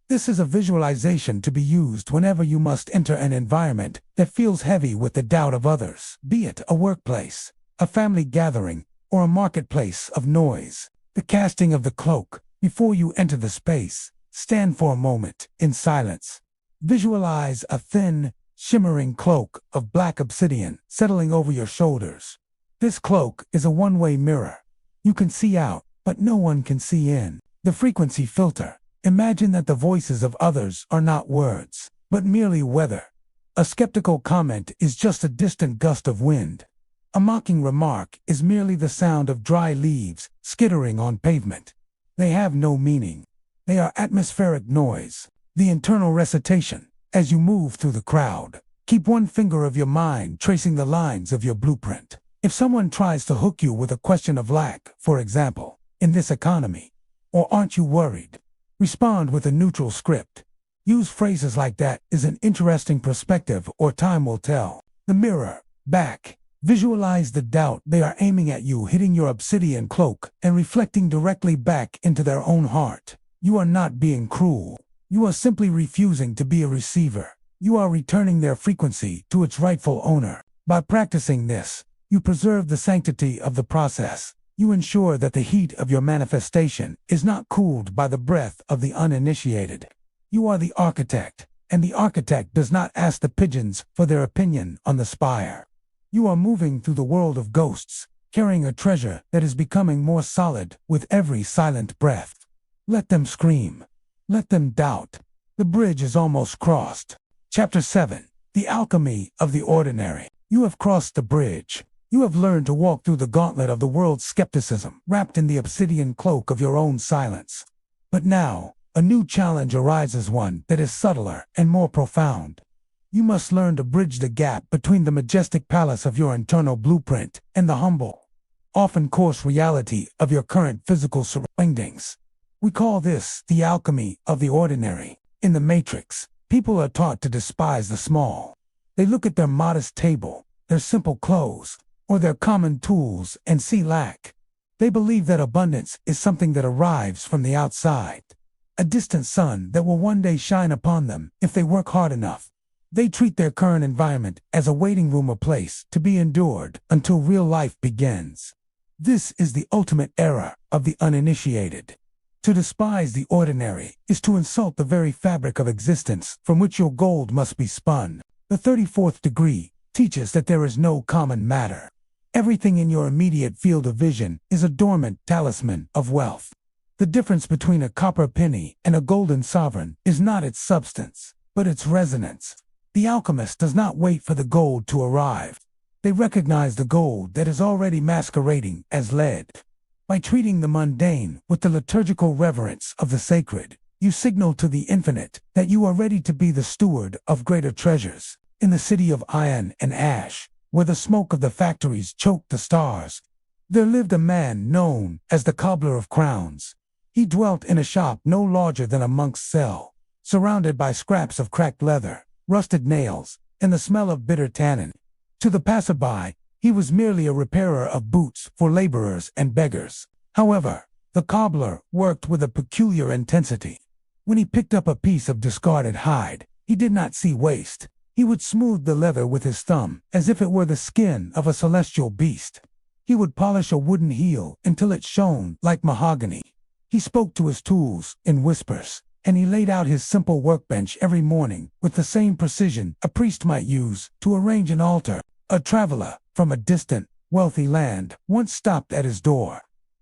Speaker 1: This is a visualization to be used whenever you must enter an environment that feels heavy with the doubt of others, be it a workplace, a family gathering, or a marketplace of noise. The casting of the cloak. Before you enter the space, stand for a moment in silence. Visualize a thin, shimmering cloak of black obsidian settling over your shoulders. This cloak is a one-way mirror. You can see out, but no one can see in. The frequency filter. Imagine that the voices of others are not words, but merely weather. A skeptical comment is just a distant gust of wind. A mocking remark is merely the sound of dry leaves skittering on pavement. They have no meaning. They are atmospheric noise. The internal recitation. As you move through the crowd, keep one finger of your mind tracing the lines of your blueprint. If someone tries to hook you with a question of lack, for example, in this economy, or aren't you worried? Respond with a neutral script. Use phrases like that is an interesting perspective or time will tell. The mirror. Back. Visualize the doubt they are aiming at you hitting your obsidian cloak and reflecting directly back into their own heart. You are not being cruel. You are simply refusing to be a receiver. You are returning their frequency to its rightful owner. By practicing this, you preserve the sanctity of the process. You ensure that the heat of your manifestation is not cooled by the breath of the uninitiated. You are the architect, and the architect does not ask the pigeons for their opinion on the spire. You are moving through the world of ghosts, carrying a treasure that is becoming more solid with every silent breath. Let them scream. Let them doubt. The bridge is almost crossed. Chapter 7. The Alchemy of the Ordinary. You have crossed the bridge. You have learned to walk through the gauntlet of the world's skepticism, wrapped in the obsidian cloak of your own silence. But now, a new challenge arises, one that is subtler and more profound. You must learn to bridge the gap between the majestic palace of your internal blueprint and the humble, often coarse reality of your current physical surroundings. We call this the alchemy of the ordinary. In the Matrix, people are taught to despise the small. They look at their modest table, their simple clothes, or their common tools and see lack. They believe that abundance is something that arrives from the outside, a distant sun that will one day shine upon them if they work hard enough. They treat their current environment as a waiting room or place to be endured until real life begins. This is the ultimate error of the uninitiated. To despise the ordinary is to insult the very fabric of existence from which your gold must be spun. The 34th degree teaches that there is no common matter. Everything in your immediate field of vision is a dormant talisman of wealth. The difference between a copper penny and a golden sovereign is not its substance, but its resonance. The alchemist does not wait for the gold to arrive. They recognize the gold that is already masquerading as lead. By treating the mundane with the liturgical reverence of the sacred, you signal to the infinite that you are ready to be the steward of greater treasures. In the city of iron and ash, where the smoke of the factories choked the stars, there lived a man known as the cobbler of crowns. He dwelt in a shop no larger than a monk's cell, surrounded by scraps of cracked leather, rusted nails, and the smell of bitter tannin. To the passerby, he was merely a repairer of boots for laborers and beggars. However, the cobbler worked with a peculiar intensity. When he picked up a piece of discarded hide, he did not see waste. He would smooth the leather with his thumb as if it were the skin of a celestial beast. He would polish a wooden heel until it shone like mahogany. He spoke to his tools in whispers, and he laid out his simple workbench every morning with the same precision a priest might use to arrange an altar. A traveler from a distant, wealthy land once stopped at his door.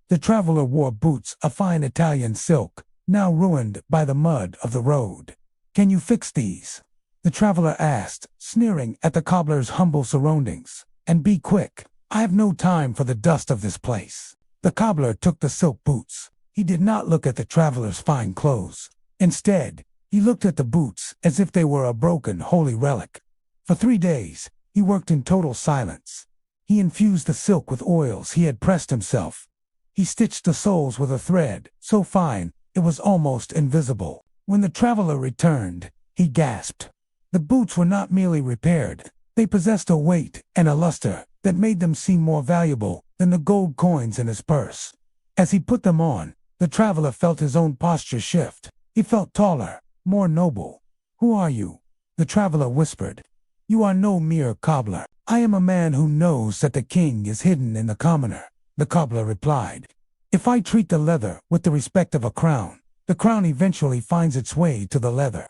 Speaker 1: The traveler wore boots of fine Italian silk, now ruined by the mud of the road. "Can you fix these?" the traveler asked, sneering at the cobbler's humble surroundings. "And be quick. I have no time for the dust of this place." The cobbler took the silk boots. He did not look at the traveler's fine clothes. Instead, he looked at the boots as if they were a broken holy relic. For 3 days, he worked in total silence. He infused the silk with oils he had pressed himself. He stitched the soles with a thread so fine it was almost invisible. When the traveler returned, he gasped. The boots were not merely repaired. They possessed a weight and a luster that made them seem more valuable than the gold coins in his purse. As he put them on, the traveler felt his own posture shift. He felt taller, more noble. "Who are you?" the traveler whispered. "You are no mere cobbler. I am a man who knows that the king is hidden in the commoner," the cobbler replied. If I treat the leather with the respect of a crown, the crown eventually finds its way to the leather.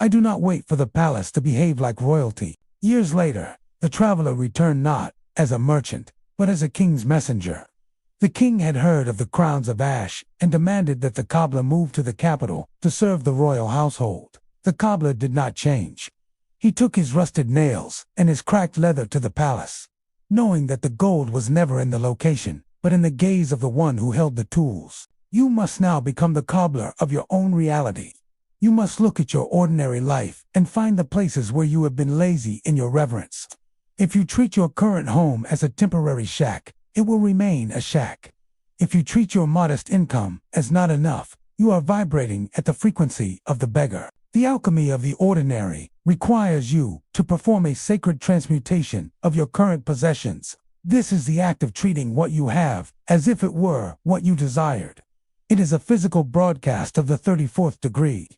Speaker 1: I do not wait for the palace to behave like royalty. Years later, the traveler returned not as a merchant, but as a king's messenger. The king had heard of the crowns of ash and demanded that the cobbler move to the capital to serve the royal household. The cobbler did not change. He took his rusted nails and his cracked leather to the palace, knowing that the gold was never in the location, but in the gaze of the one who held the tools. You must now become the cobbler of your own reality. You must look at your ordinary life and find the places where you have been lazy in your reverence. If you treat your current home as a temporary shack, it will remain a shack. If you treat your modest income as not enough, you are vibrating at the frequency of the beggar. The alchemy of the ordinary requires you to perform a sacred transmutation of your current possessions. This is the act of treating what you have as if it were what you desired. It is a physical broadcast of the 34th degree.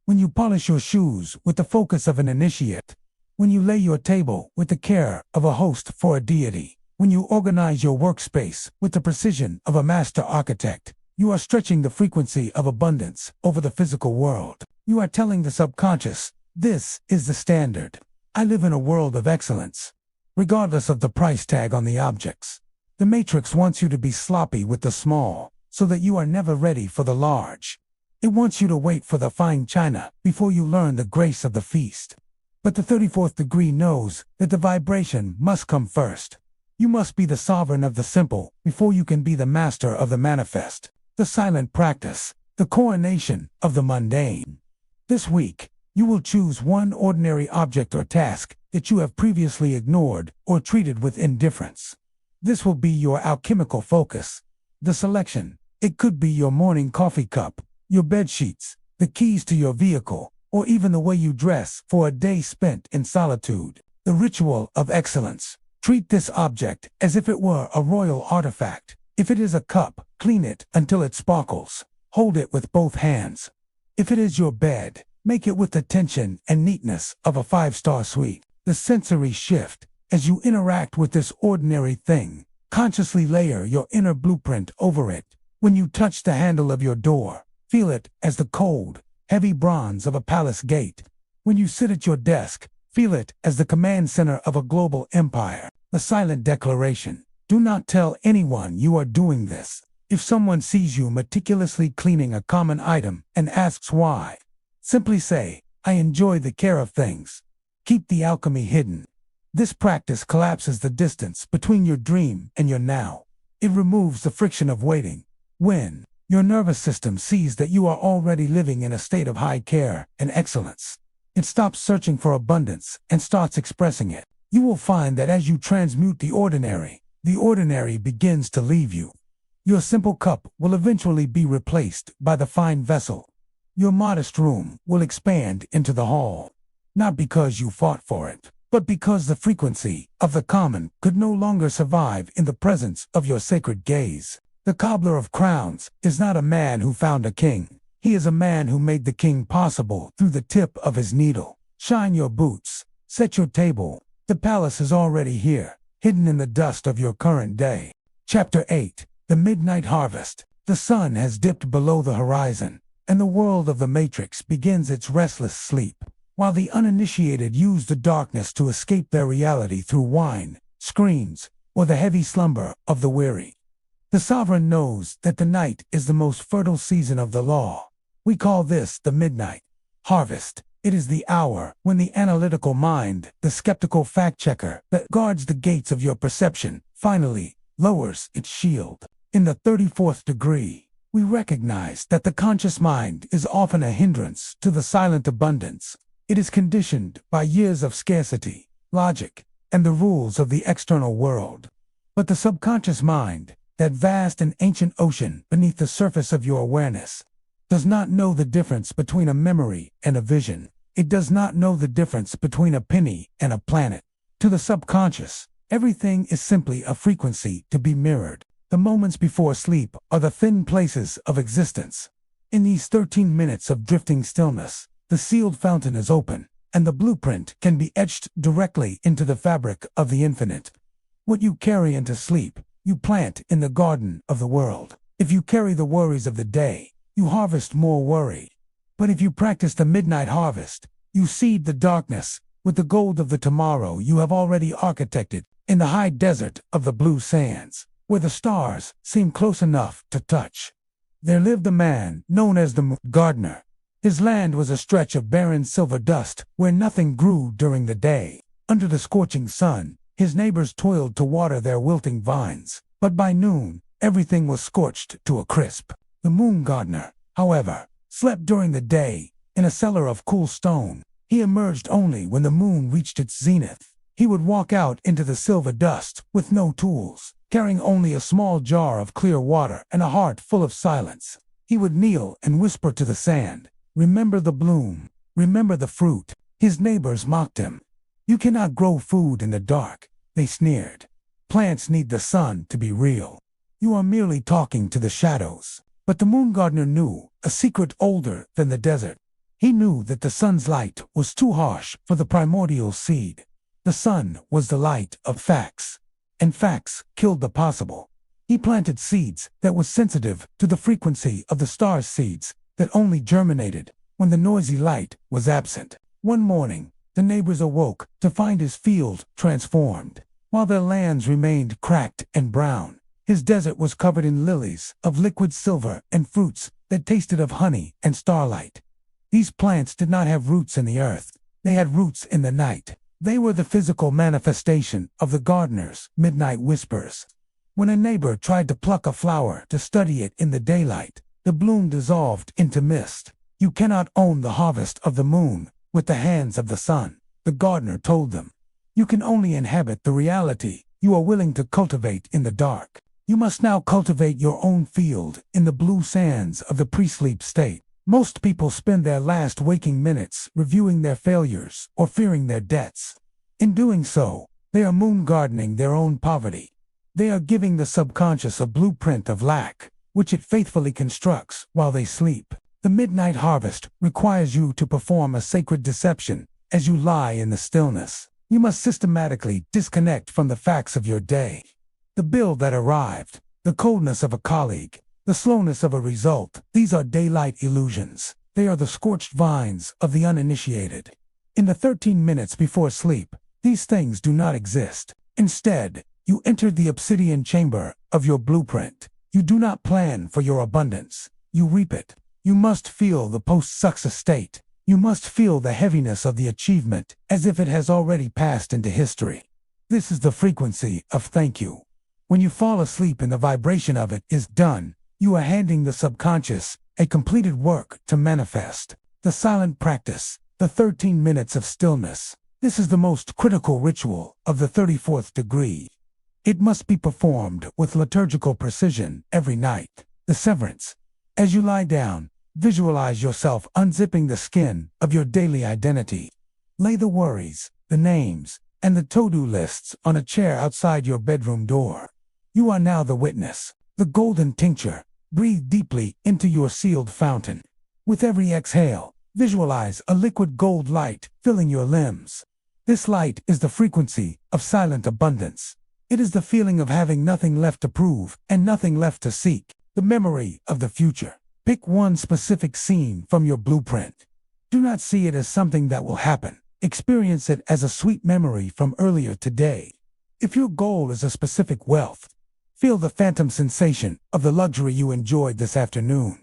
Speaker 1: When you polish your shoes with the focus of an initiate, when you lay your table with the care of a host for a deity, when you organize your workspace with the precision of a master architect, you are stretching the frequency of abundance over the physical world. You are telling the subconscious, this is the standard. I live in a world of excellence, regardless of the price tag on the objects. The matrix wants you to be sloppy with the small, so that you are never ready for the large. It wants you to wait for the fine china before you learn the grace of the feast. But the 34th degree knows that the vibration must come first. You must be the sovereign of the simple before you can be the master of the manifest, the silent practice, the coronation of the mundane. This week, you will choose one ordinary object or task that you have previously ignored or treated with indifference. This will be your alchemical focus. The selection, it could be your morning coffee cup, your bed sheets, the keys to your vehicle, or even the way you dress for a day spent in solitude. The ritual of excellence. Treat this object as if it were a royal artifact. If it is a cup, clean it until it sparkles. Hold it with both hands. If it is your bed, make it with the tension and neatness of a 5-star suite. The sensory shift. As you interact with this ordinary thing, consciously layer your inner blueprint over it. When you touch the handle of your door, feel it as the cold, heavy bronze of a palace gate. When you sit at your desk, feel it as the command center of a global empire. The silent declaration. Do not tell anyone you are doing this. If someone sees you meticulously cleaning a common item and asks why, simply say, I enjoy the care of things. Keep the alchemy hidden. This practice collapses the distance between your dream and your now. It removes the friction of waiting. When your nervous system sees that you are already living in a state of high care and excellence, it stops searching for abundance and starts expressing it. You will find that as you transmute the ordinary begins to leave you. Your simple cup will eventually be replaced by the fine vessel. Your modest room will expand into the hall, not because you fought for it, but because the frequency of the common could no longer survive in the presence of your sacred gaze. The cobbler of crowns is not a man who found a king. He is a man who made the king possible through the tip of his needle. Shine your boots. Set your table. The palace is already here, hidden in the dust of your current day. Chapter 8. The Midnight Harvest. The sun has dipped below the horizon, and the world of the matrix begins its restless sleep. While the uninitiated use the darkness to escape their reality through wine, screams, or the heavy slumber of the weary, the sovereign knows that the night is the most fertile season of the law. We call this the midnight harvest. It is the hour when the analytical mind, the skeptical fact-checker that guards the gates of your perception, finally lowers its shield. In the 34th degree, we recognize that the conscious mind is often a hindrance to the silent abundance. It is conditioned by years of scarcity, logic, and the rules of the external world. But the subconscious mind, that vast and ancient ocean beneath the surface of your awareness, does not know the difference between a memory and a vision. It does not know the difference between a penny and a planet. To the subconscious, everything is simply a frequency to be mirrored. The moments before sleep are the thin places of existence. In these 13 minutes of drifting stillness, the sealed fountain is open, and the blueprint can be etched directly into the fabric of the infinite. What you carry into sleep, you plant in the garden of the world. If you carry the worries of the day, you harvest more worry. But if you practice the midnight harvest, you seed the darkness with the gold of the tomorrow you have already architected in the high desert of the blue sands, where the stars seem close enough to touch. There lived a man known as the gardener. His land was a stretch of barren silver dust where nothing grew during the day. Under the scorching sun, his neighbors toiled to water their wilting vines, but by noon, everything was scorched to a crisp. The moon gardener, however, slept during the day in a cellar of cool stone. He emerged only when the moon reached its zenith. He would walk out into the silver dust with no tools, carrying only a small jar of clear water and a heart full of silence. He would kneel and whisper to the sand, "Remember the bloom, remember the fruit." His neighbors mocked him. "You cannot grow food in the dark," they sneered. "Plants need the sun to be real. You are merely talking to the shadows." But the moon gardener knew a secret older than the desert. He knew that the sun's light was too harsh for the primordial seed. The sun was the light of facts, and facts killed the possible. He planted seeds that were sensitive to the frequency of the star's seeds that only germinated when the noisy light was absent. One morning, the neighbors awoke to find his field transformed. While their lands remained cracked and brown, his desert was covered in lilies of liquid silver and fruits that tasted of honey and starlight. These plants did not have roots in the earth. They had roots in the night. They were the physical manifestation of the gardener's midnight whispers. When a neighbor tried to pluck a flower to study it in the daylight, the bloom dissolved into mist. "You cannot own the harvest of the moon with the hands of the sun," the gardener told them. "You can only inhabit the reality you are willing to cultivate in the dark. You must now cultivate your own field in the blue sands of the pre-sleep state." Most people spend their last waking minutes reviewing their failures or fearing their debts. In doing so, they are moon gardening their own poverty. They are giving the subconscious a blueprint of lack, which it faithfully constructs while they sleep. The midnight harvest requires you to perform a sacred deception as you lie in the stillness. You must systematically disconnect from the facts of your day. The bill that arrived, the coldness of a colleague, the slowness of a result, these are daylight illusions. They are the scorched vines of the uninitiated. In the 13 minutes before sleep, these things do not exist. Instead, you entered the obsidian chamber of your blueprint. You do not plan for your abundance. You reap it. You must feel the post-success state. You must feel the heaviness of the achievement as if it has already passed into history. This is the frequency of thank you. When you fall asleep and the vibration of it is done, you are handing the subconscious a completed work to manifest. The silent practice, the 13 minutes of stillness. This is the most critical ritual of the 34th degree. It must be performed with liturgical precision every night. The severance. As you lie down, visualize yourself unzipping the skin of your daily identity. Lay the worries, the names, and the to-do lists on a chair outside your bedroom door. You are now the witness, the golden tincture. Breathe deeply into your sealed fountain. With every exhale, visualize a liquid gold light filling your limbs. This light is the frequency of silent abundance. It is the feeling of having nothing left to prove and nothing left to seek, the memory of the future. Pick one specific scene from your blueprint. Do not see it as something that will happen. Experience it as a sweet memory from earlier today. If your goal is a specific wealth, feel the phantom sensation of the luxury you enjoyed this afternoon.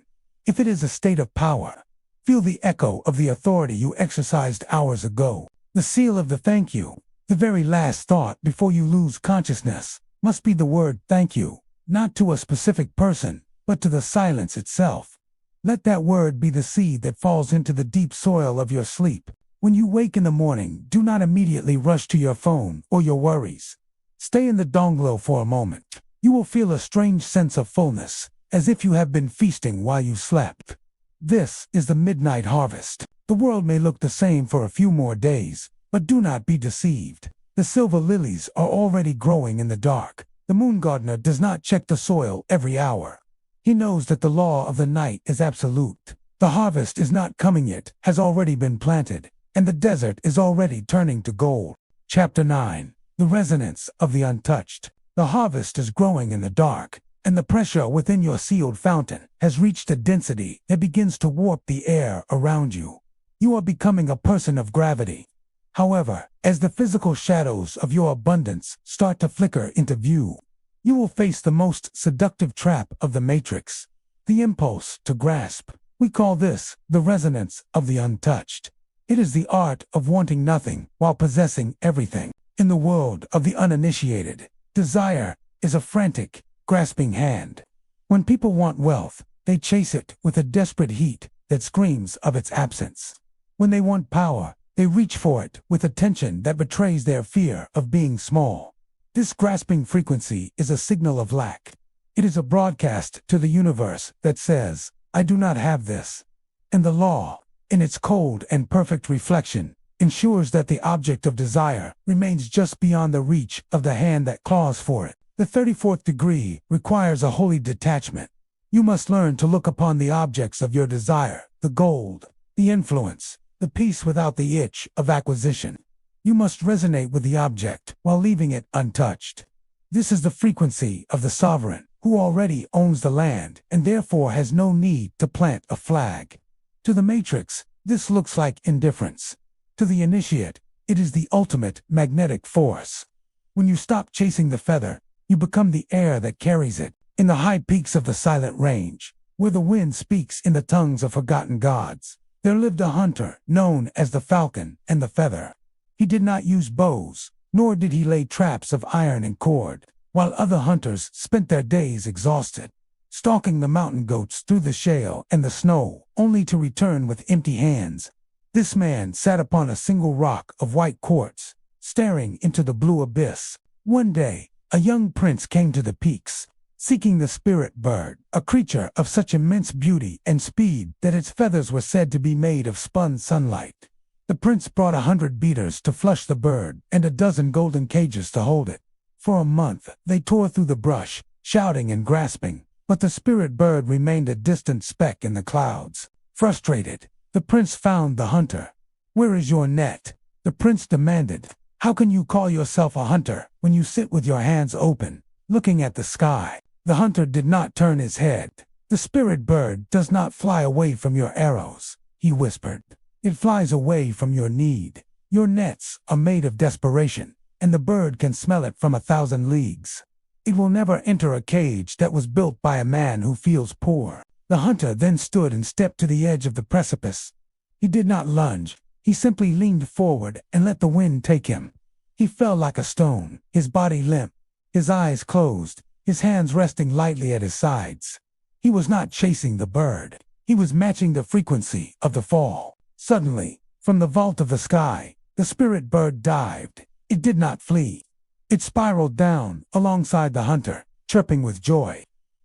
Speaker 1: If it is a state of power, feel the echo of the authority you exercised hours ago. The seal of the thank you, the very last thought before you lose consciousness, must be the word thank you, not to a specific person, but to the silence itself. Let that word be the seed that falls into the deep soil of your sleep. When you wake in the morning, do not immediately rush to your phone or your worries. Stay in the donglo for a moment. You will feel a strange sense of fullness, as if you have been feasting while you slept. This is the midnight harvest. The world may look the same for a few more days, but do not be deceived. The silver lilies are already growing in the dark. The moon gardener does not check the soil every hour. He knows that the law of the night is absolute. The harvest is not coming yet, has already been planted, and the desert is already turning to gold. Chapter 9. The Resonance of the Untouched. The harvest is growing in the dark, and the pressure within your sealed fountain has reached a density that begins to warp the air around you. You are becoming a person of gravity. However, as the physical shadows of your abundance start to flicker into view, you will face the most seductive trap of the matrix, the impulse to grasp. We call this the resonance of the untouched. It is the art of wanting nothing while possessing everything. In the world of the uninitiated, desire is a frantic, grasping hand. When people want wealth, they chase it with a desperate heat that screams of its absence. When they want power, they reach for it with a tension that betrays their fear of being small. This grasping frequency is a signal of lack. It is a broadcast to the universe that says, "I do not have this." And the law, in its cold and perfect reflection, ensures that the object of desire remains just beyond the reach of the hand that claws for it. The 34th degree requires a holy detachment. You must learn to look upon the objects of your desire, the gold, the influence, the peace without the itch of acquisition. You must resonate with the object while leaving it untouched. This is the frequency of the sovereign, who already owns the land and therefore has no need to plant a flag. To the matrix, this looks like indifference. To the initiate, it is the ultimate magnetic force. When you stop chasing the feather, you become the air that carries it. In the high peaks of the silent range, where the wind speaks in the tongues of forgotten gods, there lived a hunter known as the falcon and the feather. He did not use bows, nor did he lay traps of iron and cord, while other hunters spent their days exhausted, stalking the mountain goats through the shale and the snow, only to return with empty hands. This man sat upon a single rock of white quartz, staring into the blue abyss. One day, a young prince came to the peaks, seeking the spirit bird, a creature of such immense beauty and speed that its feathers were said to be made of spun sunlight. The prince brought 100 beaters to flush the bird and a dozen golden cages to hold it. For a month, they tore through the brush, shouting and grasping, but the spirit bird remained a distant speck in the clouds. Frustrated, the prince found the hunter. "Where is your net?" the prince demanded. "How can you call yourself a hunter when you sit with your hands open, looking at the sky?" The hunter did not turn his head. "The spirit bird does not fly away from your arrows," he whispered. "It flies away from your need. Your nets are made of desperation, and the bird can smell it from 1,000 leagues. It will never enter a cage that was built by a man who feels poor." The hunter then stood and stepped to the edge of the precipice. He did not lunge. He simply leaned forward and let the wind take him. He fell like a stone, his body limp, his eyes closed, his hands resting lightly at his sides. He was not chasing the bird. He was matching the frequency of the fall. Suddenly, from the vault of the sky, the spirit bird dived. It did not flee. It spiraled down alongside the hunter, chirping with joy.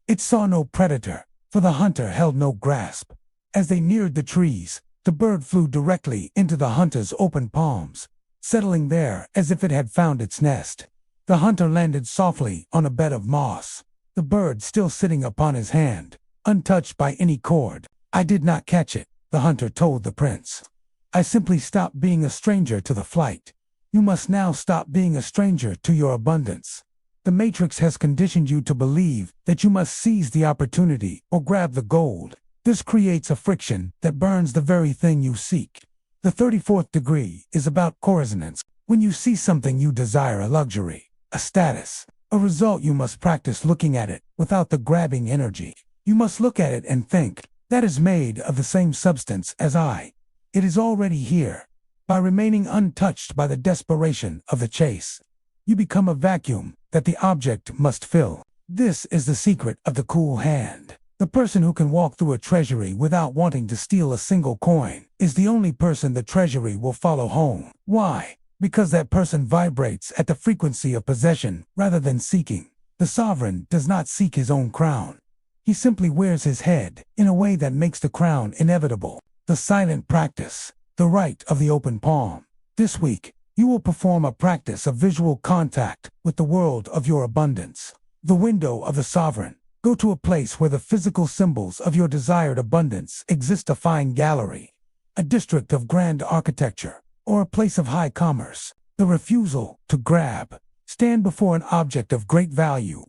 Speaker 1: It saw no predator, for the hunter held no grasp. As they neared the trees, the bird flew directly into the hunter's open palms, settling there as if it had found its nest. The hunter landed softly on a bed of moss, the bird still sitting upon his hand, untouched by any cord. "I did not catch it," the hunter told the prince. "I simply stopped being a stranger to the flight. You must now stop being a stranger to your abundance. The matrix has conditioned you to believe that you must seize the opportunity or grab the gold. This creates a friction that burns the very thing you seek." The 34th degree is about coresonance. When you see something you desire, a luxury, a status, a result, you must practice looking at it without the grabbing energy. You must look at it and think, "That is made of the same substance as I. It is already here." By remaining untouched by the desperation of the chase, you become a vacuum that the object must fill. This is the secret of the cool hand. The person who can walk through a treasury without wanting to steal a single coin is the only person the treasury will follow home. Why? Because that person vibrates at the frequency of possession rather than seeking. The sovereign does not seek his own crown. He simply wears his head in a way that makes the crown inevitable. The silent practice, the rite of the open palm. This week, you will perform a practice of visual contact with the world of your abundance. The window of the sovereign. Go to a place where the physical symbols of your desired abundance exist, a fine gallery, a district of grand architecture, or a place of high commerce. The refusal to grab. Stand before an object of great value.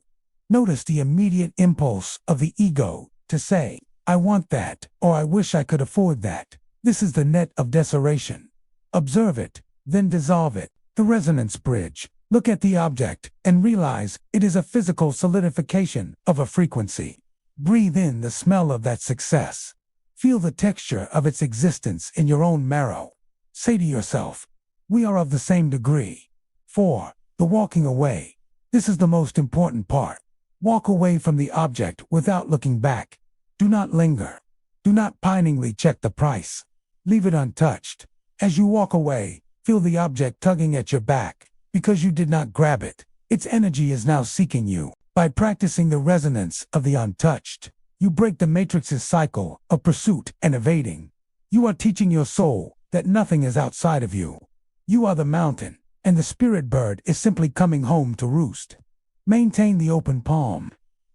Speaker 1: Notice the immediate impulse of the ego to say, I want that, or I wish I could afford that. This is the net of decoration. Observe it, then dissolve it. The resonance bridge. Look at the object and realize it is a physical solidification of a frequency. Breathe in the smell of that success. Feel the texture of its existence in your own marrow. Say to yourself, we are of the same degree. 4. The walking away. This is the most important part. Walk away from the object without looking back. Do not linger. Do not piningly check the price. Leave it untouched. As you walk away, feel the object tugging at your back. Because you did not grab it, its energy is now seeking you. By practicing the resonance of the untouched, you break the matrix's cycle of pursuit and evading. You are teaching your soul that nothing is outside of you. You are the mountain, and the spirit bird is simply coming home to roost. Maintain the open palm.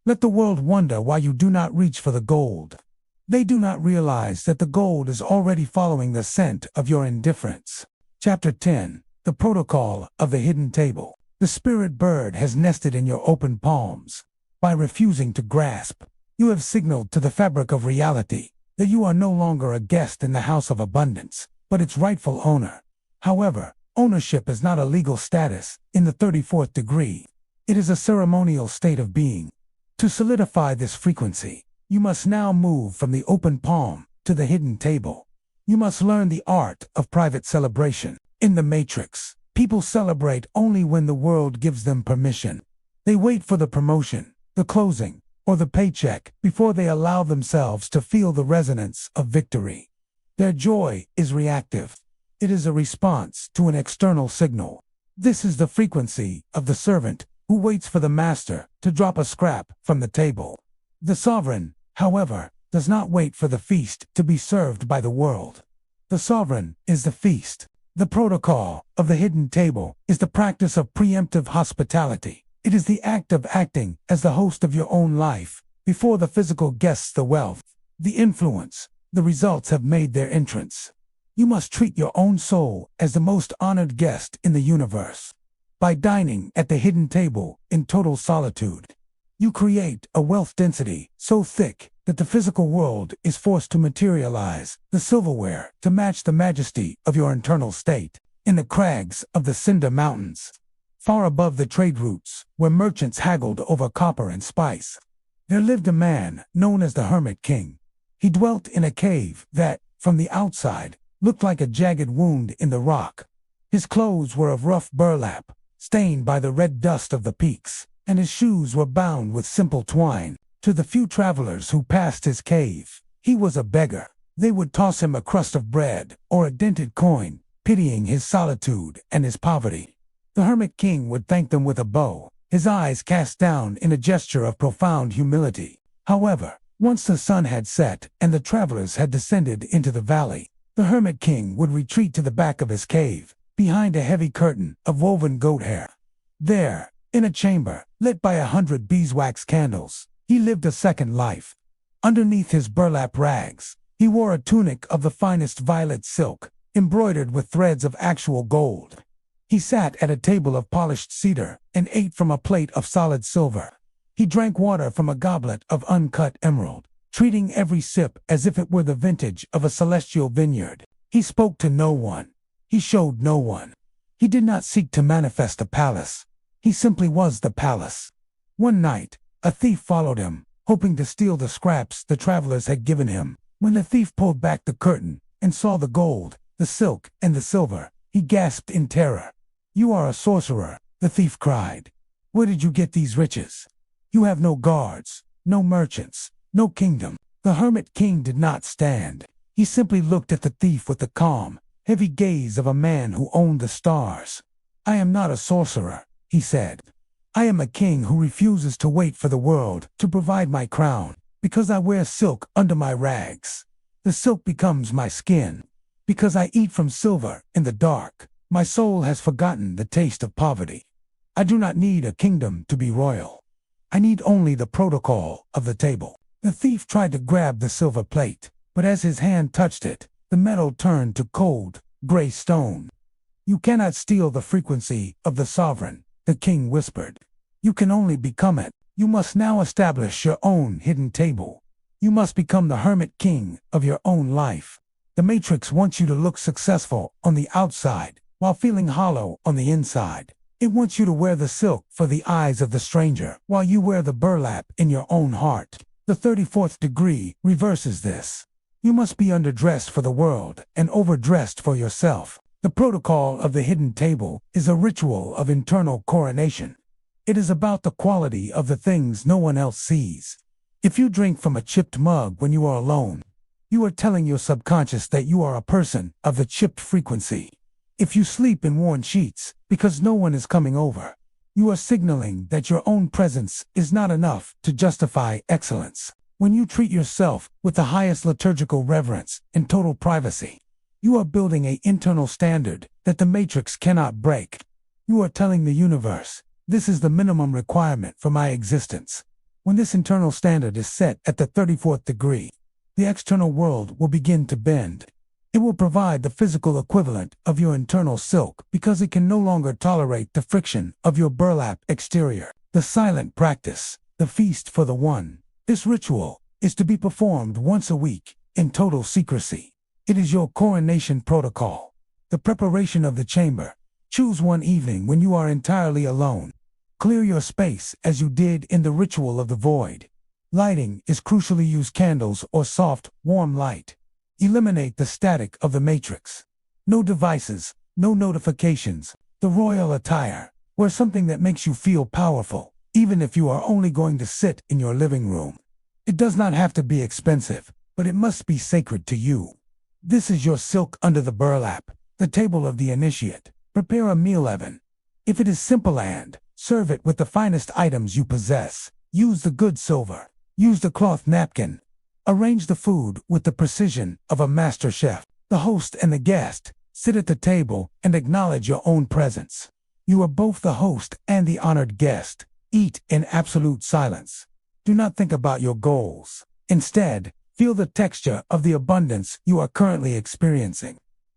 Speaker 1: Let the world wonder why you do not reach for the gold. They do not realize that the gold is already following the scent of your indifference. Chapter 10. The protocol of the hidden table. The spirit bird has nested in your open palms. By refusing to grasp, you have signaled to the fabric of reality that you are no longer a guest in the house of abundance, but its rightful owner. However, ownership is not a legal status in the 34th degree. It is a ceremonial state of being. To solidify this frequency, you must now move from the open palm to the hidden table. You must learn the art of private celebration. In the matrix, people celebrate only when the world gives them permission. They wait for the promotion, the closing, or the paycheck before they allow themselves to feel the resonance of victory. Their joy is reactive. It is a response to an external signal. This is the frequency of the servant who waits for the master to drop a scrap from the table. The sovereign, however, does not wait for the feast to be served by the world. The sovereign is the feast. The protocol of the hidden table is the practice of preemptive hospitality. It is the act of acting as the host of your own life before the physical guests the wealth, the influence, the results have made their entrance. You must treat your own soul as the most honored guest in the universe. By dining at the hidden table in total solitude, you create a wealth density so thick that the physical world is forced to materialize the silverware to match the majesty of your internal state. In the crags of the Cinder Mountains, far above the trade routes where merchants haggled over copper and spice, there lived a man known as the Hermit King. He dwelt in a cave that, from the outside, looked like a jagged wound in the rock. His clothes were of rough burlap, stained by the red dust of the peaks, and his shoes were bound with simple twine. To the few travelers who passed his cave, he was a beggar. They would toss him a crust of bread or a dented coin, pitying his solitude and his poverty. The Hermit King would thank them with a bow, his eyes cast down in a gesture of profound humility. However, once the sun had set and the travelers had descended into the valley, the Hermit King would retreat to the back of his cave, behind a heavy curtain of woven goat hair. There, in a chamber, lit by 100 beeswax candles, he lived a second life. Underneath his burlap rags, he wore a tunic of the finest violet silk, embroidered with threads of actual gold. He sat at a table of polished cedar and ate from a plate of solid silver. He drank water from a goblet of uncut emerald, treating every sip as if it were the vintage of a celestial vineyard. He spoke to no one. He showed no one. He did not seek to manifest a palace. He simply was the palace. One night, a thief followed him, hoping to steal the scraps the travelers had given him. When the thief pulled back the curtain and saw the gold, the silk, and the silver, he gasped in terror. "You are a sorcerer," the thief cried. "Where did you get these riches? You have no guards, no merchants, no kingdom." The Hermit King did not stand. He simply looked at the thief with the calm, heavy gaze of a man who owned the stars. "I am not a sorcerer," he said. "I am a king who refuses to wait for the world to provide my crown, because I wear silk under my rags. The silk becomes my skin. Because I eat from silver in the dark, my soul has forgotten the taste of poverty. I do not need a kingdom to be royal. I need only the protocol of the table." The thief tried to grab the silver plate, but as his hand touched it, the metal turned to cold, gray stone. "You cannot steal the frequency of the sovereign," the king whispered. "You can only become it." You must now establish your own hidden table. You must become the hermit king of your own life. The Matrix wants you to look successful on the outside while feeling hollow on the inside. It wants you to wear the silk for the eyes of the stranger while you wear the burlap in your own heart. The 34th degree reverses this. You must be underdressed for the world and overdressed for yourself. The protocol of the hidden table is a ritual of internal coronation. It is about the quality of the things no one else sees. If you drink from a chipped mug when you are alone, you are telling your subconscious that you are a person of the chipped frequency. If you sleep in worn sheets because no one is coming over, you are signaling that your own presence is not enough to justify excellence. When you treat yourself with the highest liturgical reverence and total privacy, you are building an internal standard that the Matrix cannot break. You are telling the universe, this is the minimum requirement for my existence. When this internal standard is set at the 34th degree, the external world will begin to bend. It will provide the physical equivalent of your internal silk because it can no longer tolerate the friction of your burlap exterior. The silent practice, the feast for the one. This ritual is to be performed once a week in total secrecy. It is your coronation protocol. The preparation of the chamber. Choose one evening when you are entirely alone. Clear your space as you did in the ritual of the void. Lighting is crucially. Use candles or soft, warm light. Eliminate the static of the Matrix. No devices, no notifications. The royal attire. Wear something that makes you feel powerful, even if you are only going to sit in your living room. It does not have to be expensive, but it must be sacred to you. This is your silk under the burlap, the table of the initiate. Prepare a meal leaven. If it is simple and serve it with the finest items you possess. Use the good silver. Use the cloth napkin. Arrange the food with the precision of a master chef. The host and the guest sit at the table and acknowledge your own presence. You are both the host and the honored guest. Eat in absolute silence. Do not think about your goals. Instead, feel the texture of the abundance you are currently experiencing.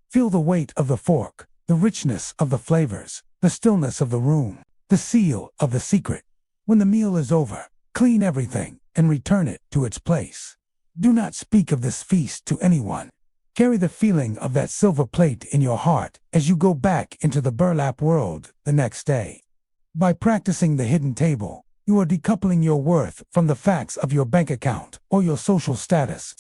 Speaker 1: Feel the weight of the fork, the richness of the flavors, the stillness of the room, the seal of the secret. When the meal is over, clean everything and return it to its place. Do not speak of this feast to anyone. Carry the feeling of that silver plate in your heart as you go back into the burlap world the next day. By practicing the hidden table, you are decoupling your worth from the facts of your bank account or your social status.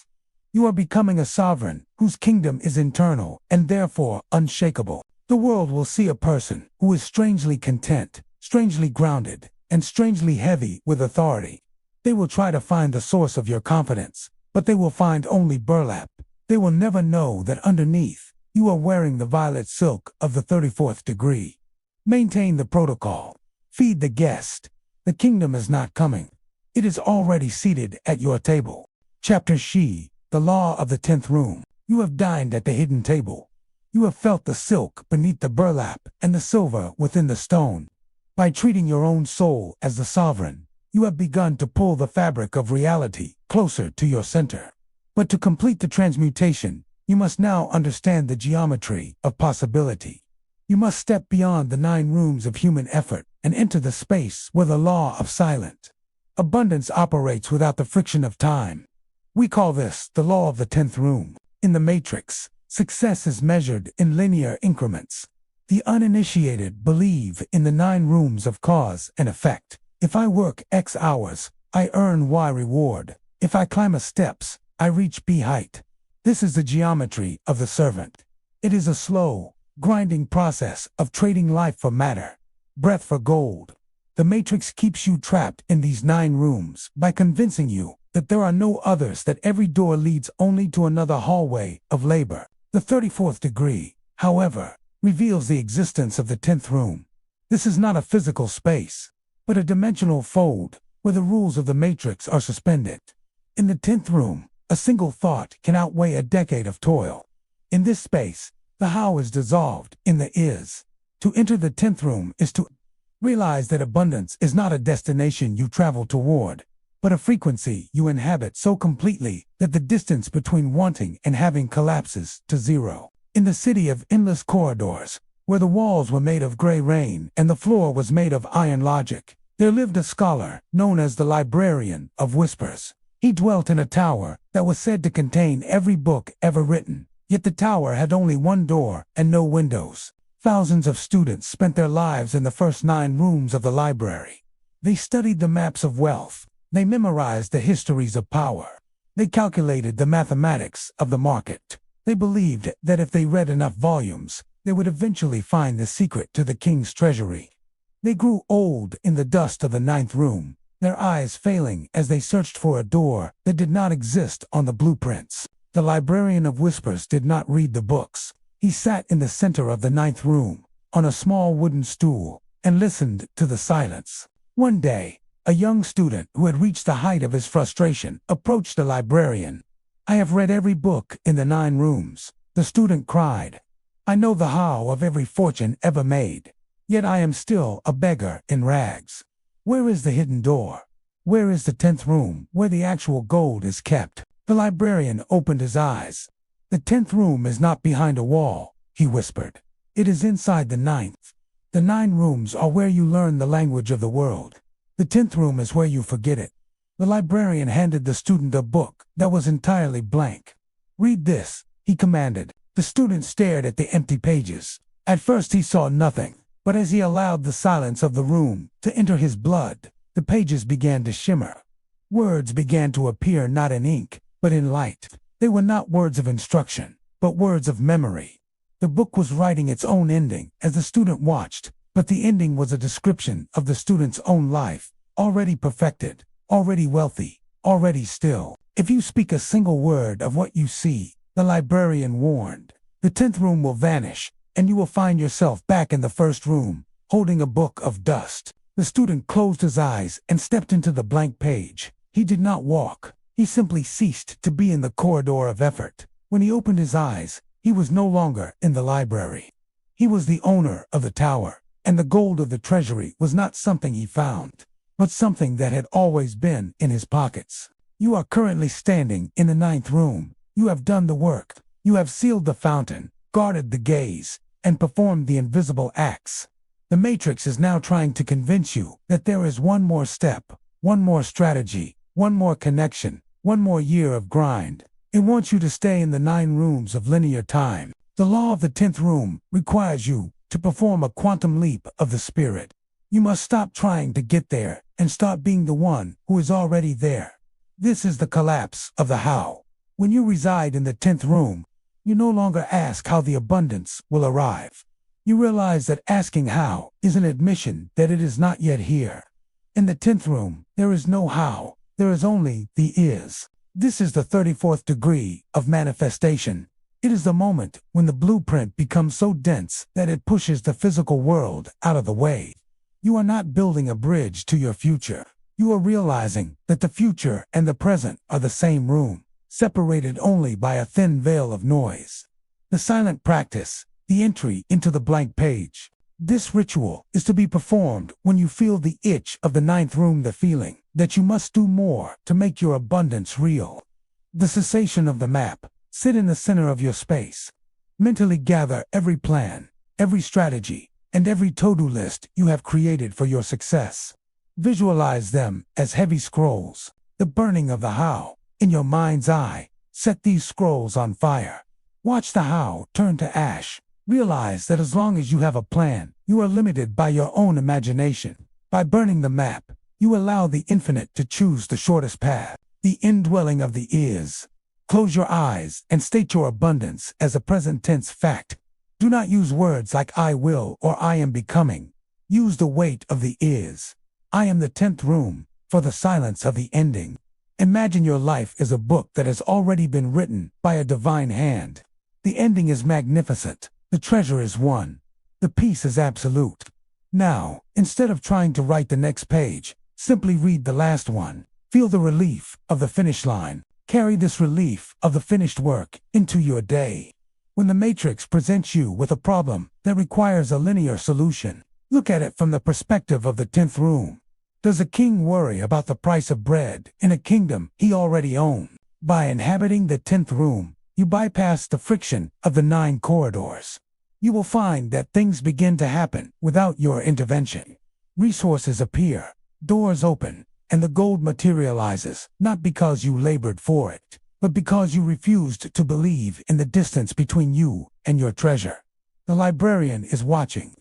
Speaker 1: You are becoming a sovereign whose kingdom is internal and therefore unshakable. The world will see a person who is strangely content, strangely grounded, and strangely heavy with authority. They will try to find the source of your confidence, but they will find only burlap. They will never know that underneath, you are wearing the violet silk of the 34th degree. Maintain the protocol. Feed the guest. The kingdom is not coming. It is already seated at your table. Chapter She, the law of the 10th room. You have dined at the hidden table. You have felt the silk beneath the burlap and the silver within the stone. By treating your own soul as the sovereign, you have begun to pull the fabric of reality closer to your center. But to complete the transmutation, you must now understand the geometry of possibility. You must step beyond the 9 rooms of human effort and enter the space where the law of silent abundance operates without the friction of time. We call this the law of the 10th room. In the Matrix, success is measured in linear increments. The uninitiated believe in the 9 rooms of cause and effect. If I work X hours, I earn Y reward. If I climb a steps, I reach B height. This is the geometry of the servant. It is a slow, grinding process of trading life for matter, breath for gold. The Matrix keeps you trapped in these 9 rooms by convincing you that there are no others, that every door leads only to another hallway of labor. The 34th degree, however, reveals the existence of the 10th room. This is not a physical space, but a dimensional fold where the rules of the Matrix are suspended. In the 10th room, a single thought can outweigh a decade of toil. In this space, the how is dissolved in the is. To enter the 10th room is to realize that abundance is not a destination you travel toward, but a frequency you inhabit so completely that the distance between wanting and having collapses to zero. In the city of endless corridors, where the walls were made of gray rain and the floor was made of iron logic, There lived a scholar known as the Librarian of Whispers. He dwelt in a tower that was said to contain every book ever written, yet the tower had only one door and no windows. Thousands of students spent their lives in the first 9 rooms of the library. They studied the maps of wealth. They memorized the histories of power. They calculated the mathematics of the market. They believed that if they read enough volumes, they would eventually find the secret to the king's treasury. They grew old in the dust of the 9th room, their eyes failing as they searched for a door that did not exist on the blueprints. The Librarian of Whispers did not read the books. He sat in the center of the 9th room, on a small wooden stool, and listened to the silence. One day, a young student who had reached the height of his frustration approached the librarian. "I have read every book in the 9 rooms," the student cried. "I know the how of every fortune ever made. Yet I am still a beggar in rags. Where is the hidden door? Where is the 10th room where the actual gold is kept?" The librarian opened his eyes. "The 10th room is not behind a wall," he whispered. "It is inside the 9th. The 9 rooms are where you learn the language of the world. The 10th room is where you forget it." The librarian handed the student a book that was entirely blank. "Read this," he commanded. The student stared at the empty pages. At first he saw nothing. But as he allowed the silence of the room to enter his blood, the pages began to shimmer. Words began to appear not in ink, but in light. They were not words of instruction, but words of memory. The book was writing its own ending as the student watched, but the ending was a description of the student's own life, already perfected, already wealthy, already still. "If you speak a single word of what you see," the librarian warned, "the 10th room will vanish, and you will find yourself back in the 1st room, holding a book of dust." The student closed his eyes and stepped into the blank page. He did not walk. He simply ceased to be in the corridor of effort. When he opened his eyes, he was no longer in the library. He was the owner of the tower, and the gold of the treasury was not something he found, but something that had always been in his pockets. You are currently standing in the 9th room. You have done the work. You have sealed the fountain, guarded the gaze, and performed the invisible acts. The Matrix is now trying to convince you that there is one more step, one more strategy, one more connection, one more year of grind. It wants you to stay in the 9 rooms of linear time. The law of the 10th room requires you to perform a quantum leap of the spirit. You must stop trying to get there and start being the one who is already there. This is the collapse of the how. When you reside in the 10th room, you no longer ask how the abundance will arrive. You realize that asking how is an admission that it is not yet here. In the 10th room, there is no how, there is only the is. This is the 34th degree of manifestation. It is the moment when the blueprint becomes so dense that it pushes the physical world out of the way. You are not building a bridge to your future. You are realizing that the future and the present are the same room, separated only by a thin veil of noise. The silent practice, the entry into the blank page. This ritual is to be performed when you feel the itch of the 9th room, the feeling that you must do more to make your abundance real. The cessation of the map. Sit in the center of your space. Mentally gather every plan, every strategy, and every to-do list you have created for your success. Visualize them as heavy scrolls, the burning of the how. In your mind's eye, set these scrolls on fire. Watch the how turn to ash. Realize that as long as you have a plan, you are limited by your own imagination. By burning the map, you allow the infinite to choose the shortest path, the indwelling of the is. Close your eyes and state your abundance as a present tense fact. Do not use words like I will or I am becoming. Use the weight of the is. I am the 10th room for the silence of the ending. Imagine your life is a book that has already been written by a divine hand. The ending is magnificent. The treasure is won. The peace is absolute. Now, instead of trying to write the next page, simply read the last one. Feel the relief of the finish line. Carry this relief of the finished work into your day. When the Matrix presents you with a problem that requires a linear solution, look at it from the perspective of the 10th room. Does a king worry about the price of bread in a kingdom he already owns? By inhabiting the 10th room, you bypass the friction of the 9 corridors. You will find that things begin to happen without your intervention. Resources appear. Doors open, and the gold materializes, not because you labored for it, but because you refused to believe in the distance between you and your treasure. The librarian is watching.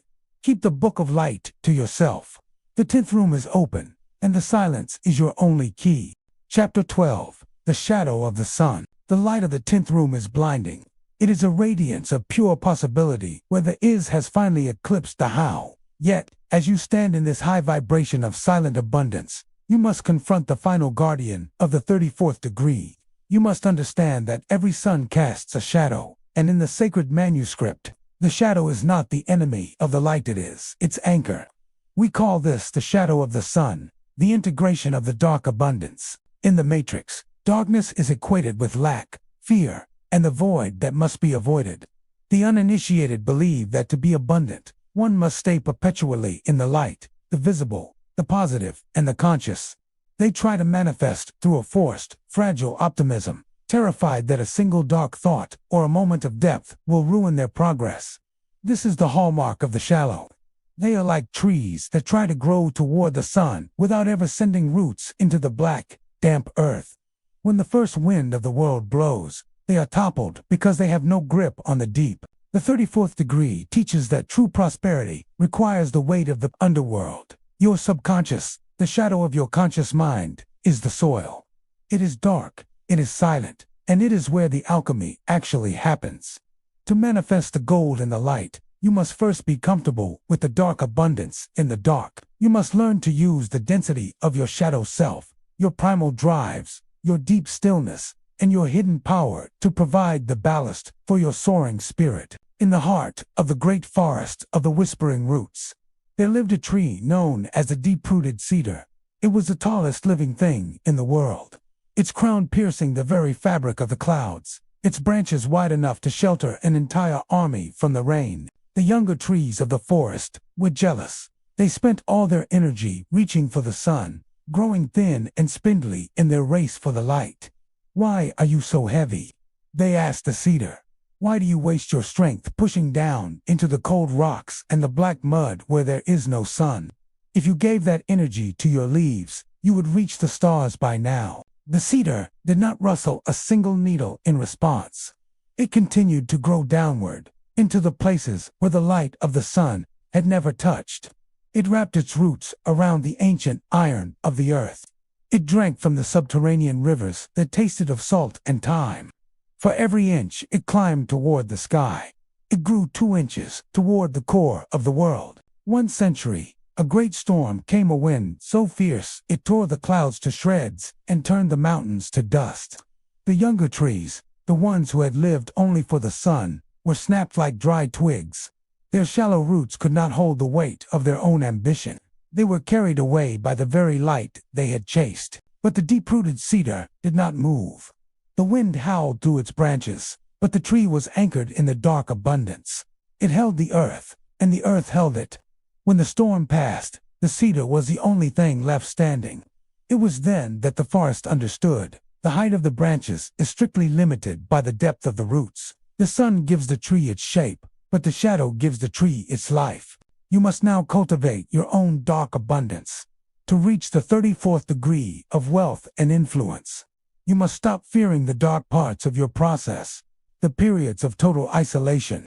Speaker 1: Keep the book of light to yourself. The 10th room is open, and the silence is your only key. Chapter 12. The Shadow of the Sun. The light of the 10th room is blinding. It is a radiance of pure possibility where the is has finally eclipsed the how. Yet, as you stand in this high vibration of silent abundance, you must confront the final guardian of the 34th degree. You must understand that every sun casts a shadow, and in the sacred manuscript, the shadow is not the enemy of the light, it is its anchor. We call this the shadow of the sun, the integration of the dark abundance. In the matrix, darkness is equated with lack, fear, and the void that must be avoided. The uninitiated believe that to be abundant, one must stay perpetually in the light, the visible, the positive, and the conscious. They try to manifest through a forced, fragile optimism, terrified that a single dark thought or a moment of depth will ruin their progress. This is the hallmark of the shallow. They are like trees that try to grow toward the sun without ever sending roots into the black, damp earth. When the first wind of the world blows, they are toppled because they have no grip on the deep. The 34th degree teaches that true prosperity requires the weight of the underworld. Your subconscious, the shadow of your conscious mind, is the soil. It is dark, it is silent, and it is where the alchemy actually happens. To manifest the gold in the light, you must first be comfortable with the dark abundance in the dark. You must learn to use the density of your shadow self, your primal drives, your deep stillness, and your hidden power to provide the ballast for your soaring spirit. In the heart of the great forest of the whispering roots, there lived a tree known as the deep-rooted cedar. It was the tallest living thing in the world, its crown piercing the very fabric of the clouds, its branches wide enough to shelter an entire army from the rain. The younger trees of the forest were jealous. They spent all their energy reaching for the sun, growing thin and spindly in their race for the light. "Why are you so heavy?" they asked the cedar. "Why do you waste your strength pushing down into the cold rocks and the black mud where there is no sun? If you gave that energy to your leaves, you would reach the stars by now." The cedar did not rustle a single needle in response. It continued to grow downward, into the places where the light of the sun had never touched. It wrapped its roots around the ancient iron of the earth. It drank from the subterranean rivers that tasted of salt and thyme. For every inch it climbed toward the sky, it grew 2 inches toward the core of the world. One century, a great storm came, a wind so fierce it tore the clouds to shreds and turned the mountains to dust. The younger trees, the ones who had lived only for the sun, were snapped like dry twigs. Their shallow roots could not hold the weight of their own ambition. They were carried away by the very light they had chased. But the deep-rooted cedar did not move. The wind howled through its branches, but the tree was anchored in the dark abundance. It held the earth, and the earth held it. When the storm passed, the cedar was the only thing left standing. It was then that the forest understood. The height of the branches is strictly limited by the depth of the roots. The sun gives the tree its shape, but the shadow gives the tree its life. You must now cultivate your own dark abundance. To reach the 34th degree of wealth and influence, you must stop fearing the dark parts of your process, the periods of total isolation,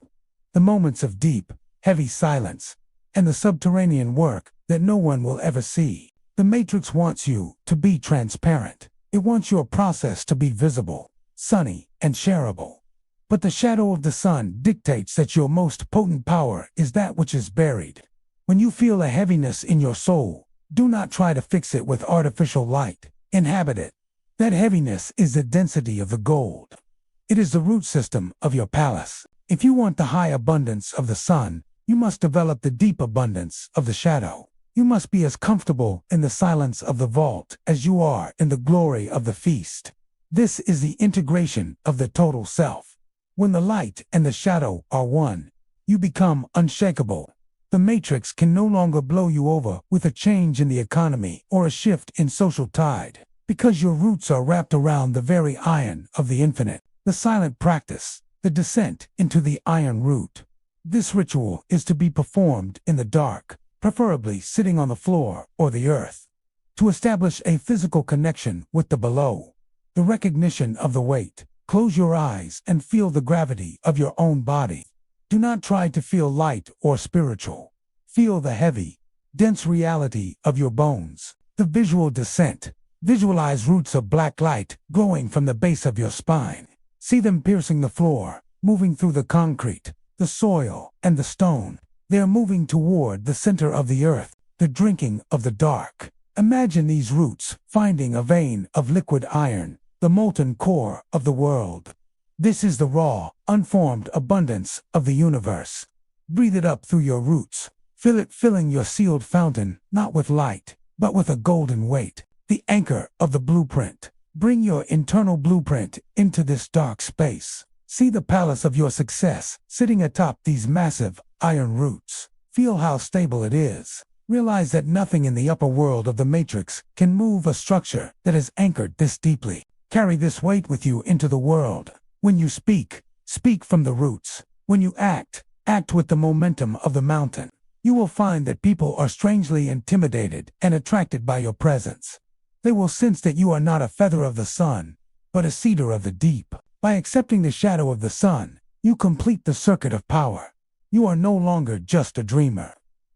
Speaker 1: the moments of deep, heavy silence, and the subterranean work that no one will ever see. The Matrix wants you to be transparent. It wants your process to be visible, sunny, and shareable. But the shadow of the sun dictates that your most potent power is that which is buried. When you feel a heaviness in your soul, do not try to fix it with artificial light. Inhabit it. That heaviness is the density of the gold. It is the root system of your palace. If you want the high abundance of the sun, you must develop the deep abundance of the shadow. You must be as comfortable in the silence of the vault as you are in the glory of the feast. This is the integration of the total self. When the light and the shadow are one, you become unshakable. The matrix can no longer blow you over with a change in the economy or a shift in social tide, because your roots are wrapped around the very iron of the infinite. The silent practice, the descent into the iron root. This ritual is to be performed in the dark, preferably sitting on the floor or the earth. to establish a physical connection with the below. The recognition of the weight. Close your eyes and feel the gravity of your own body. Do not try to feel light or spiritual. Feel the heavy, dense reality of your bones. The visual descent. Visualize roots of black light glowing from the base of your spine. See them piercing the floor, moving through the concrete, the soil, and the stone. They are moving toward the center of the earth, the drinking of the dark. Imagine these roots finding a vein of liquid iron, the molten core of the world. This is the raw, unformed abundance of the universe. Breathe it up through your roots. Feel it filling your sealed fountain, not with light, but with a golden weight. The anchor of the blueprint. Bring your internal blueprint into this dark space. See the palace of your success sitting atop these massive iron roots. Feel how stable it is. Realize that nothing in the upper world of the matrix can move a structure that is anchored this deeply. Carry this weight with you into the world. When you speak, speak from the roots. When you act, act with the momentum of the mountain. You will find that people are strangely intimidated and attracted by your presence. They will sense that you are not a feather of the sun, but a cedar of the deep. By accepting the shadow of the sun, you complete the circuit of power. You are no longer just a dreamer.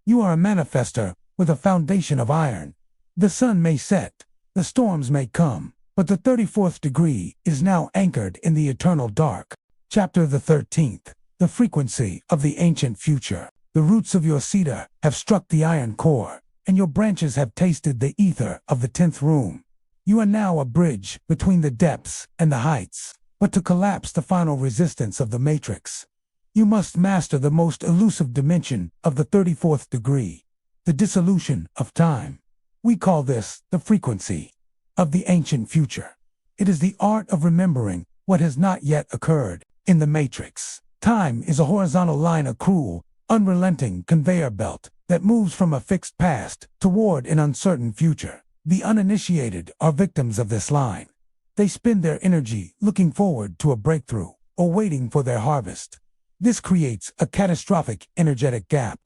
Speaker 1: You are a manifester with a foundation of iron. The sun may set, the storms may come, but the 34th degree is now anchored in the eternal dark. Chapter the 13th. The frequency of the ancient future. The roots of your cedar have struck the iron core, and your branches have tasted the ether of the 10th room. You are now a bridge between the depths and the heights. But to collapse the final resistance of the matrix, you must master the most elusive dimension of the 34th degree, the dissolution of time. We call this the frequency of the ancient future. It is the art of remembering what has not yet occurred in the matrix. Time is a horizontal line, a cruel, unrelenting conveyor belt that moves from a fixed past toward an uncertain future. The uninitiated are victims of this line. They spend their energy looking forward to a breakthrough or waiting for their harvest. This creates a catastrophic energetic gap.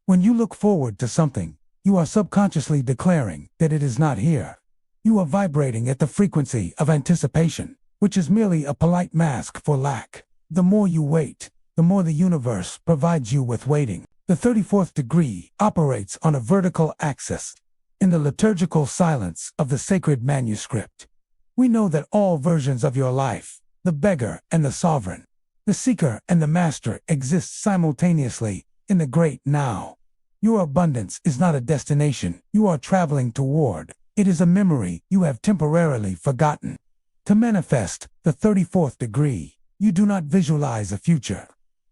Speaker 1: When you look forward to something, you are subconsciously declaring that it is not here. You are vibrating at the frequency of anticipation, which is merely a polite mask for lack. The more you wait, the more the universe provides you with waiting. The 34th degree operates on a vertical axis. In the liturgical silence of the sacred manuscript, we know that all versions of your life, the beggar and the sovereign, the seeker and the master, exist simultaneously in the great now. Your abundance is not a destination you are traveling toward. It is a memory you have temporarily forgotten. To manifest the 34th degree, you do not visualize a future.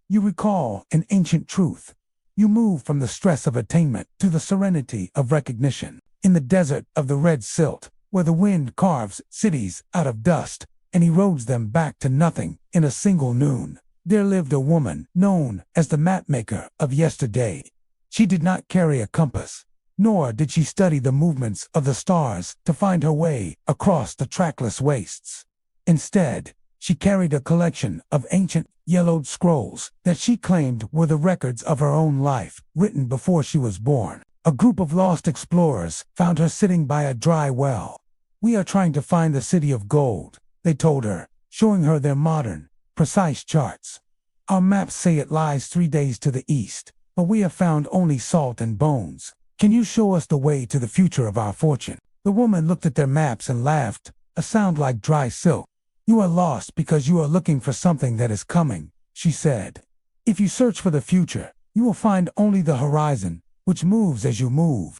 Speaker 1: You recall an ancient truth. You move from the stress of attainment to the serenity of recognition. In the desert of the red silt, where the wind carves cities out of dust and erodes them back to nothing in a single noon, there lived a woman known as the mapmaker of yesterday. She did not carry a compass, nor did she study the movements of the stars to find her way across the trackless wastes. Instead, she carried a collection of ancient, yellowed scrolls that she claimed were the records of her own life, written before she was born. A group of lost explorers found her sitting by a dry well. "We are trying to find the city of gold," they told her, showing her their modern, precise charts. "Our maps say it lies 3 days to the east, but we have found only salt and bones. Can you show us the way to the future of our fortune?" The woman looked at their maps and laughed, a sound like dry silk. "You are lost because you are looking for something that is coming," she said. "If you search for the future, you will find only the horizon, which moves as you move.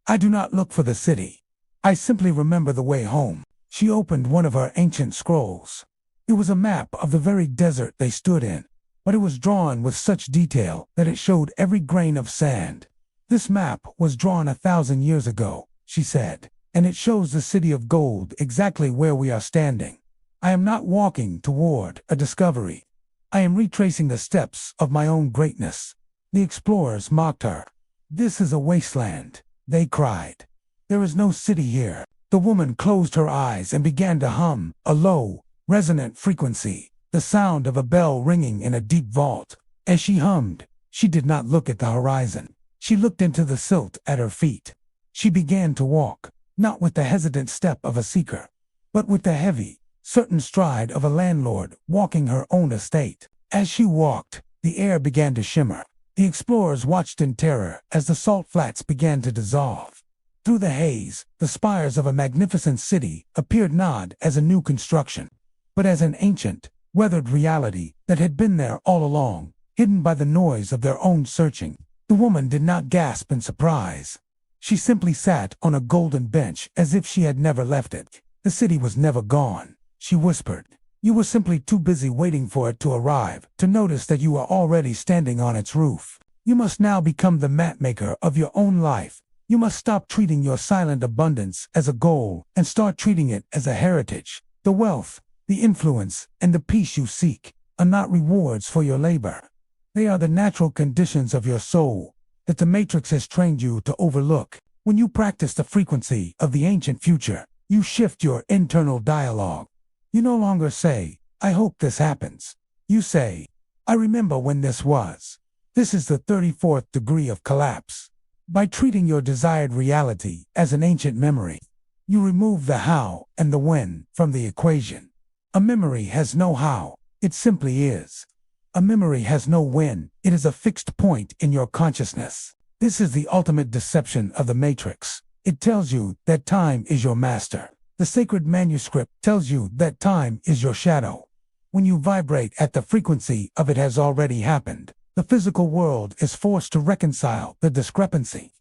Speaker 1: I do not look for the city. I simply remember the way home." She opened one of her ancient scrolls. It was a map of the very desert they stood in, but it was drawn with such detail that it showed every grain of sand. "This map was drawn 1,000 years ago," she said, "and it shows the city of gold exactly where we are standing. I am not walking toward a discovery. I am retracing the steps of my own greatness." The explorers mocked her. "This is a wasteland," they cried. "There is no city here." The woman closed her eyes and began to hum a low, resonant frequency, the sound of a bell ringing in a deep vault. As she hummed, she did not look at the horizon. She looked into the silt at her feet. She began to walk. not with the hesitant step of a seeker, but with the heavy, certain stride of a landlord walking her own estate. As she walked, the air began to shimmer. The explorers watched in terror as the salt flats began to dissolve. Through the haze, the spires of a magnificent city appeared not as a new construction, but as an ancient, weathered reality that had been there all along, hidden by the noise of their own searching. The woman did not gasp in surprise. She simply sat on a golden bench as if she had never left it. The city was never gone, she whispered. You were simply too busy waiting for it to arrive to notice that you were already standing on its roof. You must now become the mapmaker of your own life. You must stop treating your silent abundance as a goal and start treating it as a heritage. The wealth, the influence, and the peace you seek are not rewards for your labor. They are the natural conditions of your soul that the Matrix has trained you to overlook. When you practice the frequency of the ancient future, you shift your internal dialogue. You no longer say, I hope this happens. You say, I remember when this was. This is the 34th degree of collapse. By treating your desired reality as an ancient memory, you remove the how and the when from the equation. A memory has no how, it simply is. A memory has no when, it is a fixed point in your consciousness. This is the ultimate deception of the Matrix. It tells you that time is your master. The sacred manuscript tells you that time is your shadow. When you vibrate at the frequency of it has already happened, the physical world is forced to reconcile the discrepancy.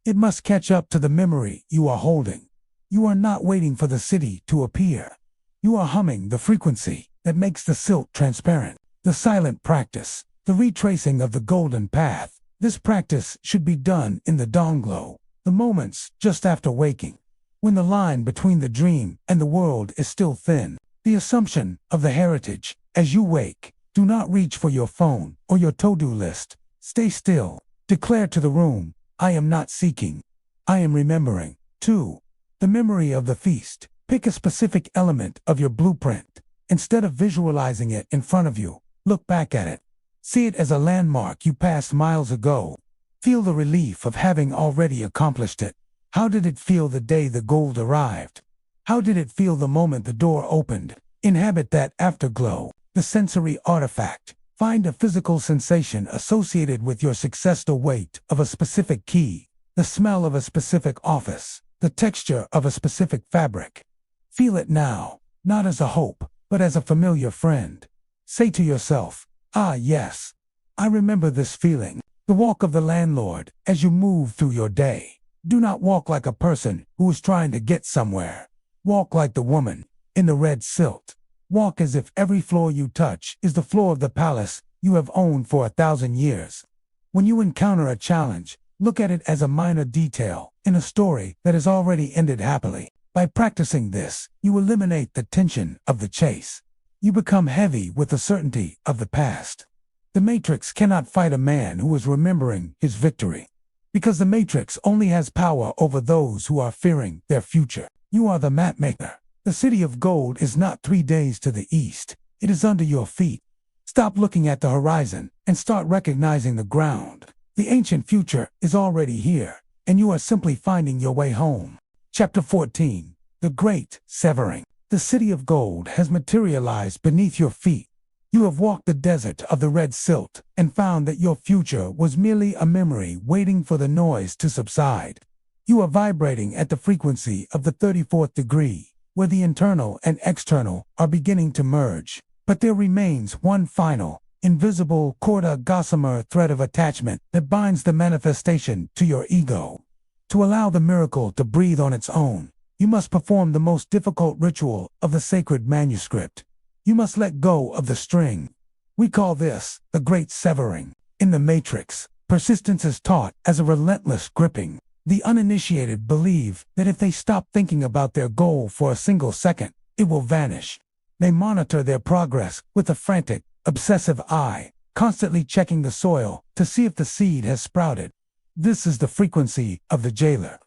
Speaker 1: It must catch up to the memory you are holding. You are not waiting for the city to appear. You are humming the frequency that makes the silt transparent. The silent practice, the retracing of the golden path. This practice should be done in the dawn glow, the moments just after waking, when the line between the dream and the world is still thin. The assumption of the heritage. As you wake, do not reach for your phone or your to-do list. Stay still. Declare to the room, I am not seeking. I am remembering. 2. The memory of the feast. Pick a specific element of your blueprint. Instead of visualizing it in front of you, look back at it. See it as a landmark you passed miles ago. Feel the relief of having already accomplished it. How did it feel the day the gold arrived? How did it feel the moment the door opened? Inhabit that afterglow, the sensory artifact. Find a physical sensation associated with your success. The weight of a specific key, the smell of a specific office, the texture of a specific fabric. Feel it now, not as a hope, but as a familiar friend. Say to yourself, ah yes, I remember this feeling. The walk of the landlord as you move through your day. Do not walk like a person who is trying to get somewhere. Walk like the woman in the red silk. Walk as if every floor you touch is the floor of the palace you have owned for 1,000 years. When you encounter a challenge, look at it as a minor detail in a story that has already ended happily. By practicing this, you eliminate the tension of the chase. You become heavy with the certainty of the past. The Matrix cannot fight a man who is remembering his victory, because the Matrix only has power over those who are fearing their future. You are the mapmaker. The city of gold is not 3 days to the east. It is under your feet. Stop looking at the horizon and start recognizing the ground. The ancient future is already here, and you are simply finding your way home. Chapter 14. The Great Severing. The city of gold has materialized beneath your feet. You have walked the desert of the red silt and found that your future was merely a memory waiting for the noise to subside. You are vibrating at the frequency of the 34th degree, where the internal and external are beginning to merge. But there remains one final, invisible corda gossamer thread of attachment that binds the manifestation to your ego. To allow the miracle to breathe on its own, you must perform the most difficult ritual of the sacred manuscript. You must let go of the string. We call this the Great Severing. In the Matrix, persistence is taught as a relentless gripping. The uninitiated believe that if they stop thinking about their goal for a single second, it will vanish. They monitor their progress with a frantic, obsessive eye, constantly checking the soil to see if the seed has sprouted. This is the frequency of the jailer.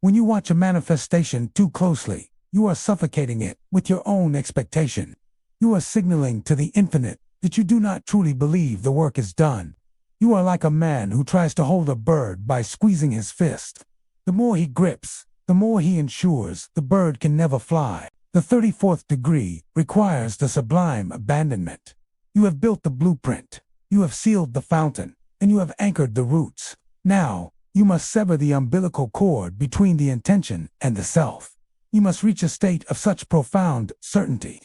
Speaker 1: When you watch a manifestation too closely, you are suffocating it with your own expectation. You are signaling to the infinite that you do not truly believe the work is done. You are like a man who tries to hold a bird by squeezing his fist. The more he grips, the more he ensures the bird can never fly. The 34th degree requires the sublime abandonment. You have built the blueprint, you have sealed the fountain, and you have anchored the roots. Now, you must sever the umbilical cord between the intention and the self. You must reach a state of such profound certainty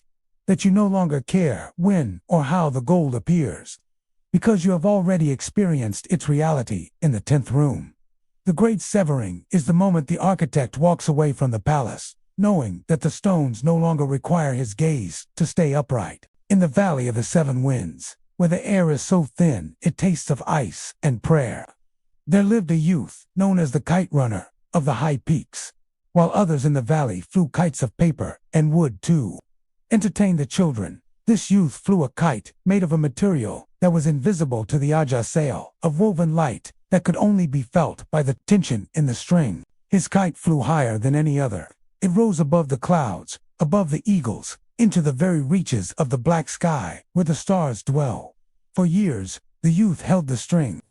Speaker 1: that you no longer care when or how the gold appears, because you have already experienced its reality in the 10th room. The great severing is the moment the architect walks away from the palace, knowing that the stones no longer require his gaze to stay upright. In the Valley of the Seven Winds, where the air is so thin it tastes of ice and prayer, there lived a youth known as the kite runner of the high peaks, while others in the valley flew kites of paper and wood to entertain the children. This youth flew a kite made of a material that was invisible to the aja sail, of woven light that could only be felt by the tension in the string. His kite flew higher than any other. It rose above the clouds, above the eagles, into the very reaches of the black sky where the stars dwell. For years, the youth held the string.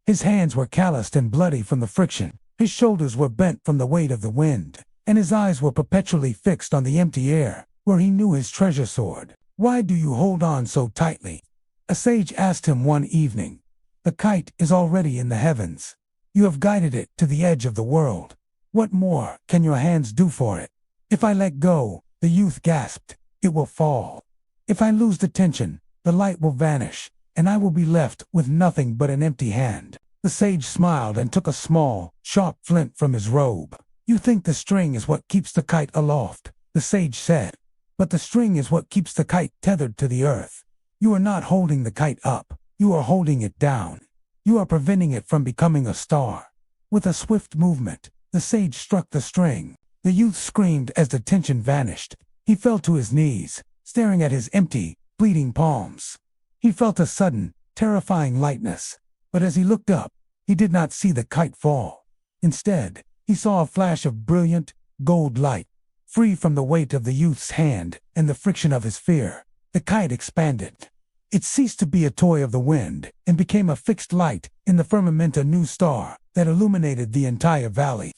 Speaker 1: His hands were calloused and bloody from the friction. His shoulders were bent from the weight of the wind, and his eyes were perpetually fixed on the empty air, where he knew his treasure soared. "Why do you hold on so tightly?" a sage asked him one evening. "The kite is already in the heavens. You have guided it to the edge of the world. What more can your hands do for it?" "If I let go," the youth gasped, "it will fall. If I lose the tension, the light will vanish, and I will be left with nothing but an empty hand." The sage smiled and took a small, sharp flint from his robe. "You think the string is what keeps the kite aloft," the sage said. "But the string is what keeps the kite tethered to the earth. You are not holding the kite up, you are holding it down. You are preventing it from becoming a star." With a swift movement, the sage struck the string. The youth screamed as the tension vanished. He fell to his knees, staring at his empty, bleeding palms. He felt a sudden, terrifying lightness, but as he looked up, he did not see the kite fall. Instead, he saw a flash of brilliant, gold light. Free from the weight of the youth's hand and the friction of his fear, the kite expanded. It ceased to be a toy of the wind and became a fixed light in the firmament, a new star that illuminated the entire valley.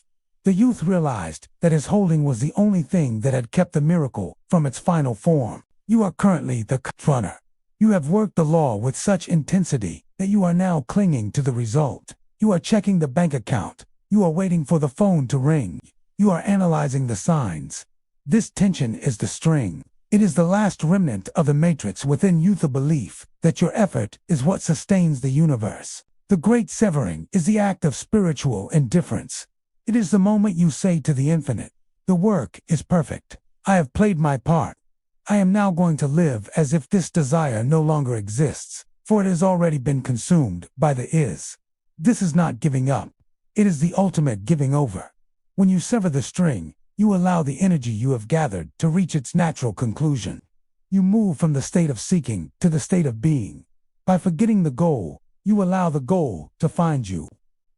Speaker 1: The youth realized that his holding was the only thing that had kept the miracle from its final form. You are currently the kite runner. You have worked the law with such intensity that you are now clinging to the result. You are checking the bank account. You are waiting for the phone to ring. You are analyzing the signs. This tension is the string. It is the last remnant of the matrix within you, the belief that your effort is what sustains the universe. The great severing is the act of spiritual indifference. It is the moment you say to the infinite, "The work is perfect. I have played my part. I am now going to live as if this desire no longer exists, for it has already been consumed by the is." This is not giving up. It is the ultimate giving over. When you sever the string, you allow the energy you have gathered to reach its natural conclusion. You move from the state of seeking to the state of being. By forgetting the goal, you allow the goal to find you.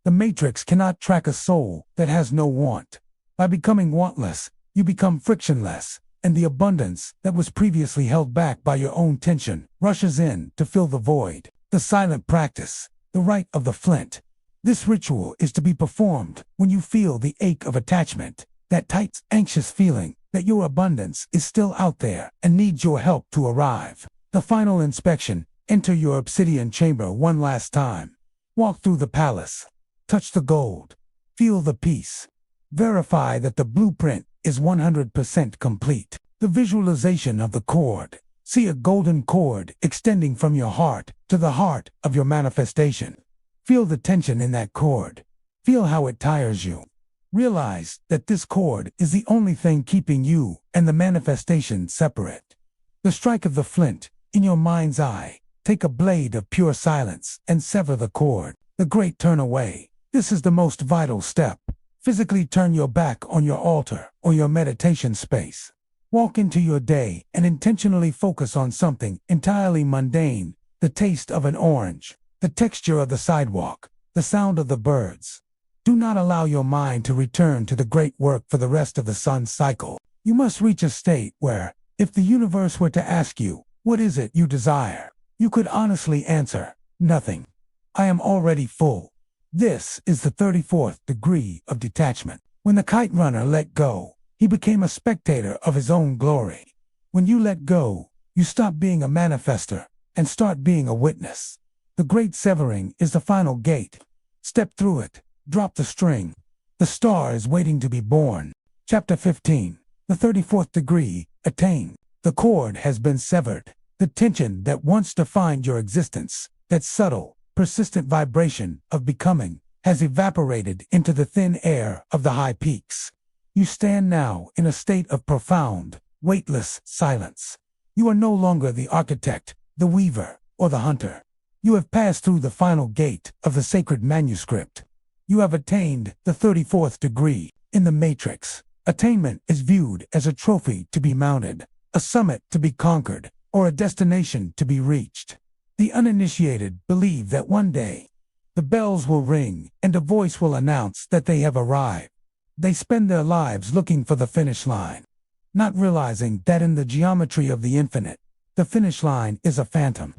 Speaker 1: The matrix cannot track a soul that has no want. By becoming wantless, you become frictionless, and the abundance that was previously held back by your own tension rushes in to fill the void. The silent practice, the rite of the flint. This ritual is to be performed when you feel the ache of attachment, that tight, anxious feeling that your abundance is still out there and needs your help to arrive. The final inspection. Enter your obsidian chamber one last time. Walk through the palace. Touch the gold. Feel the peace. Verify that the blueprint is 100% complete. The visualization of the cord. See a golden cord extending from your heart to the heart of your manifestation. Feel the tension in that cord. Feel how it tires you. Realize that this cord is the only thing keeping you and the manifestation separate. The strike of the flint, in your mind's eye, take a blade of pure silence and sever the cord. The great turn away. This is the most vital step. Physically turn your back on your altar or your meditation space. Walk into your day and intentionally focus on something entirely mundane, the taste of an orange, the texture of the sidewalk, the sound of the birds. Do not allow your mind to return to the great work for the rest of the sun's cycle. You must reach a state where, if the universe were to ask you, "What is it you desire?" you could honestly answer, "Nothing. I am already full." This is the 34th degree of detachment. When the kite runner let go, he became a spectator of his own glory. When you let go, you stop being a manifester and start being a witness. The great severing is the final gate. Step through it, drop the string. The star is waiting to be born. Chapter 15. The 34th degree, attained. The cord has been severed. The tension that once defined your existence, that subtle, persistent vibration of becoming, has evaporated into the thin air of the high peaks. You stand now in a state of profound, weightless silence. You are no longer the architect, the weaver, or the hunter. You have passed through the final gate of the sacred manuscript. You have attained the 34th degree in the matrix. Attainment is viewed as a trophy to be mounted, a summit to be conquered, or a destination to be reached. The uninitiated believe that one day, the bells will ring and a voice will announce that they have arrived. They spend their lives looking for the finish line, not realizing that in the geometry of the infinite, the finish line is a phantom.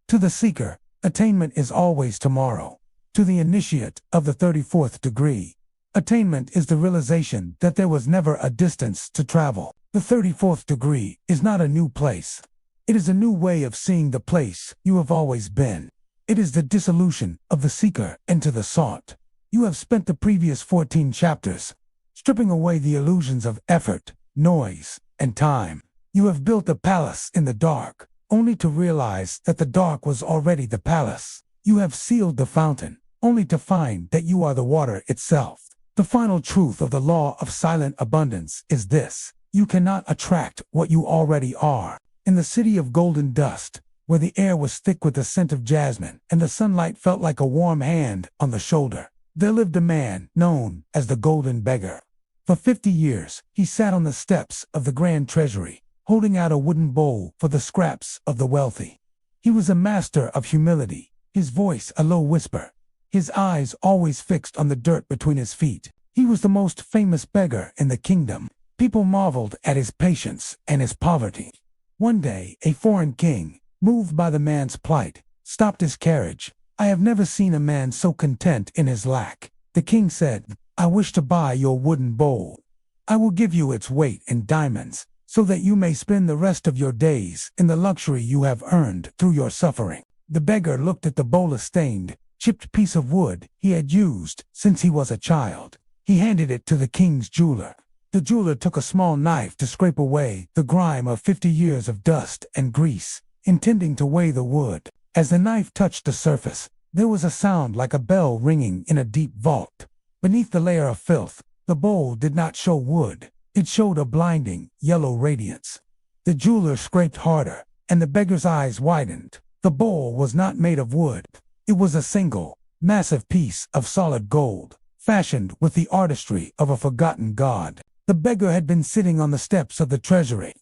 Speaker 1: To the seeker, attainment is always tomorrow. To the initiate of the 34th degree, attainment is the realization that there was never a distance to travel. The 34th degree is not a new place. It is a new way of seeing the place you have always been. It is the dissolution of the seeker into the sought. You have spent the previous 14 chapters stripping away the illusions of effort, noise, and time. You have built a palace in the dark, only to realize that the dark was already the palace. You have sealed the fountain, only to find that you are the water itself. The final truth of the law of silent abundance is this: you cannot attract what you already are. In the city of golden dust, where the air was thick with the scent of jasmine and the sunlight felt like a warm hand on the shoulder, there lived a man known as the Golden Beggar. For 50 years, he sat on the steps of the Grand Treasury, holding out a wooden bowl for the scraps of the wealthy. He was a master of humility, his voice a low whisper, his eyes always fixed on the dirt between his feet. He was the most famous beggar in the kingdom. People marveled at his patience and his poverty. One day, a foreign king, moved by the man's plight, stopped his carriage. "I have never seen a man so content in his lack." The king said, "I wish to buy your wooden bowl. I will give you its weight in diamonds, so that you may spend the rest of your days in the luxury you have earned through your suffering." The beggar looked at the bowl-stained, chipped piece of wood he had used since he was a child. He handed it to the king's jeweler. The jeweler took a small knife to scrape away the grime of 50 years of dust and grease, intending to weigh the wood. As the knife touched the surface, there was a sound like a bell ringing in a deep vault. Beneath the layer of filth, the bowl did not show wood. It showed a blinding, yellow radiance. The jeweler scraped harder, and the beggar's eyes widened. The bowl was not made of wood. It was a single, massive piece of solid gold, fashioned with the artistry of a forgotten god. The beggar had been sitting on the steps of the treasury,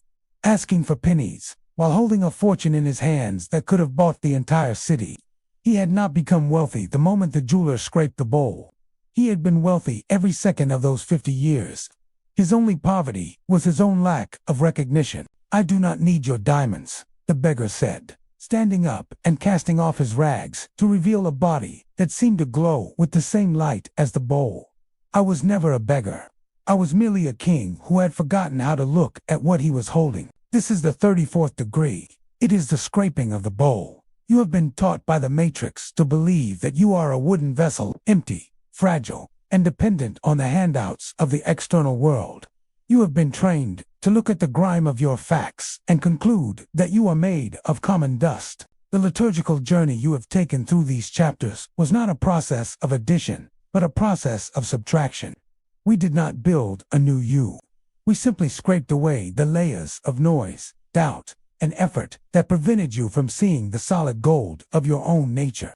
Speaker 1: asking for pennies, while holding a fortune in his hands that could have bought the entire city. He had not become wealthy the moment the jeweler scraped the bowl. He had been wealthy every second of those 50 years. His only poverty was his own lack of recognition. "I do not need your diamonds," the beggar said, standing up and casting off his rags to reveal a body that seemed to glow with the same light as the bowl. "I was never a beggar. I was merely a king who had forgotten how to look at what he was holding. This is the 34th degree. It is the scraping of the bowl. You have been taught by the matrix to believe that you are a wooden vessel, empty, fragile, and dependent on the handouts of the external world. You have been trained to look at the grime of your facts and conclude that you are made of common dust. The liturgical journey you have taken through these chapters was not a process of addition, but a process of subtraction. We did not build a new you. We simply scraped away the layers of noise, doubt, and effort that prevented you from seeing the solid gold of your own nature.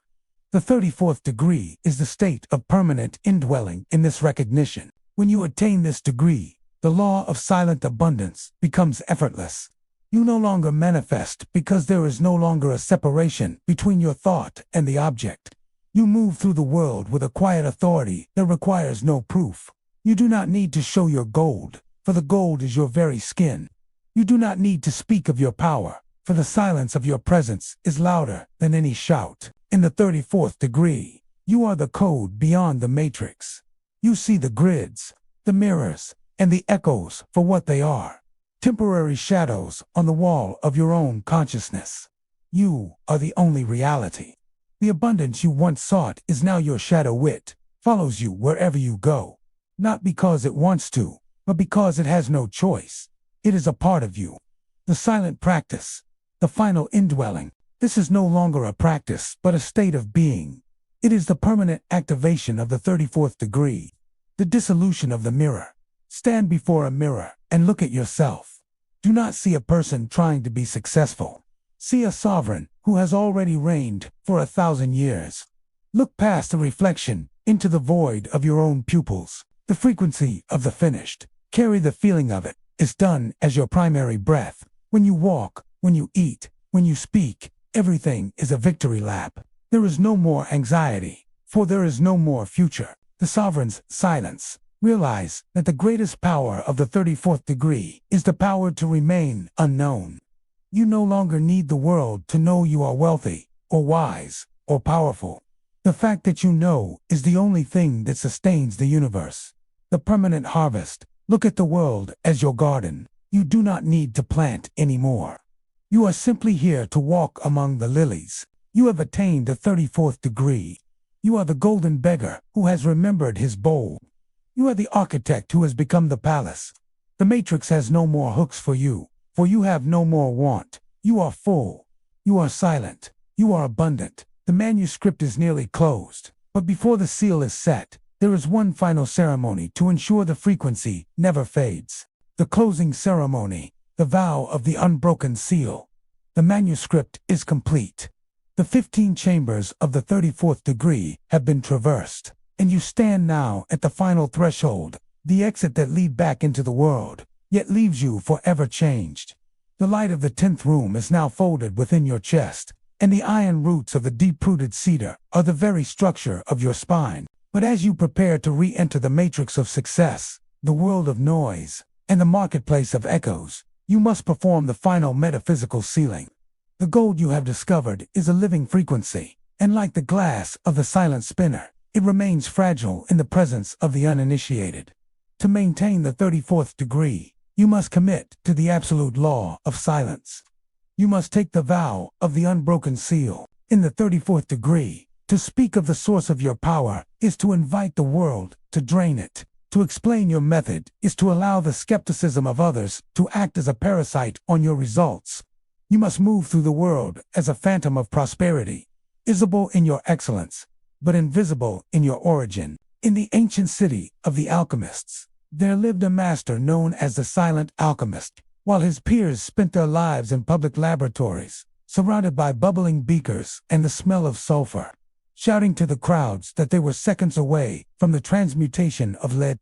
Speaker 1: The 34th degree is the state of permanent indwelling in this recognition. When you attain this degree, the law of silent abundance becomes effortless. You no longer manifest because there is no longer a separation between your thought and the object. You move through the world with a quiet authority that requires no proof. You do not need to show your gold, for the gold is your very skin. You do not need to speak of your power, for the silence of your presence is louder than any shout. In the 34th degree, you are the code beyond the matrix. You see the grids, the mirrors, and the echoes for what they are. Temporary shadows on the wall of your own consciousness. You are the only reality. The abundance you once sought is now your shadow. Wit follows you wherever you go, not because it wants to, but because it has no choice. It is a part of you. The silent practice, the final indwelling. This is no longer a practice, but a state of being. It is the permanent activation of the 34th degree, the dissolution of the mirror. Stand before a mirror and look at yourself. Do not see a person trying to be successful. See a sovereign who has already reigned for 1,000 years. Look past the reflection into the void of your own pupils, the frequency of the finished. Carry the feeling of it. It's done as your primary breath. When you walk, when you eat, when you speak, everything is a victory lap. There is no more anxiety, for there is no more future. The sovereign's silence. Realize that the greatest power of the 34th degree is the power to remain unknown. You no longer need the world to know you are wealthy, or wise, or powerful. The fact that you know is the only thing that sustains the universe. The permanent harvest. Look at the world as your garden. You do not need to plant anymore. You are simply here to walk among the lilies. You have attained the 34th degree. You are the golden beggar who has remembered his bowl. You are the architect who has become the palace. The matrix has no more hooks for you have no more want. You are full. You are silent. You are abundant. The manuscript is nearly closed, but before the seal is set, there is one final ceremony to ensure the frequency never fades. The closing ceremony, the vow of the unbroken seal. The manuscript is complete. The 15 chambers of the 34th degree have been traversed, and you stand now at the final threshold, the exit that leads back into the world, yet leaves you forever changed. The light of the 10th room is now folded within your chest, and the iron roots of the deep-rooted cedar are the very structure of your spine. But as you prepare to re-enter the matrix of success, the world of noise, and the marketplace of echoes, you must perform the final metaphysical sealing. The gold you have discovered is a living frequency, and like the glass of the silent spinner, it remains fragile in the presence of the uninitiated. To maintain the 34th degree, you must commit to the absolute law of silence. You must take the vow of the unbroken seal. In the 34th degree, to speak of the source of your power is to invite the world to drain it. To explain your method is to allow the skepticism of others to act as a parasite on your results. You must move through the world as a phantom of prosperity, visible in your excellence, but invisible in your origin. In the ancient city of the alchemists, there lived a master known as the Silent Alchemist, while his peers spent their lives in public laboratories, surrounded by bubbling beakers and the smell of sulfur, shouting to the crowds that they were seconds away from the transmutation of lead.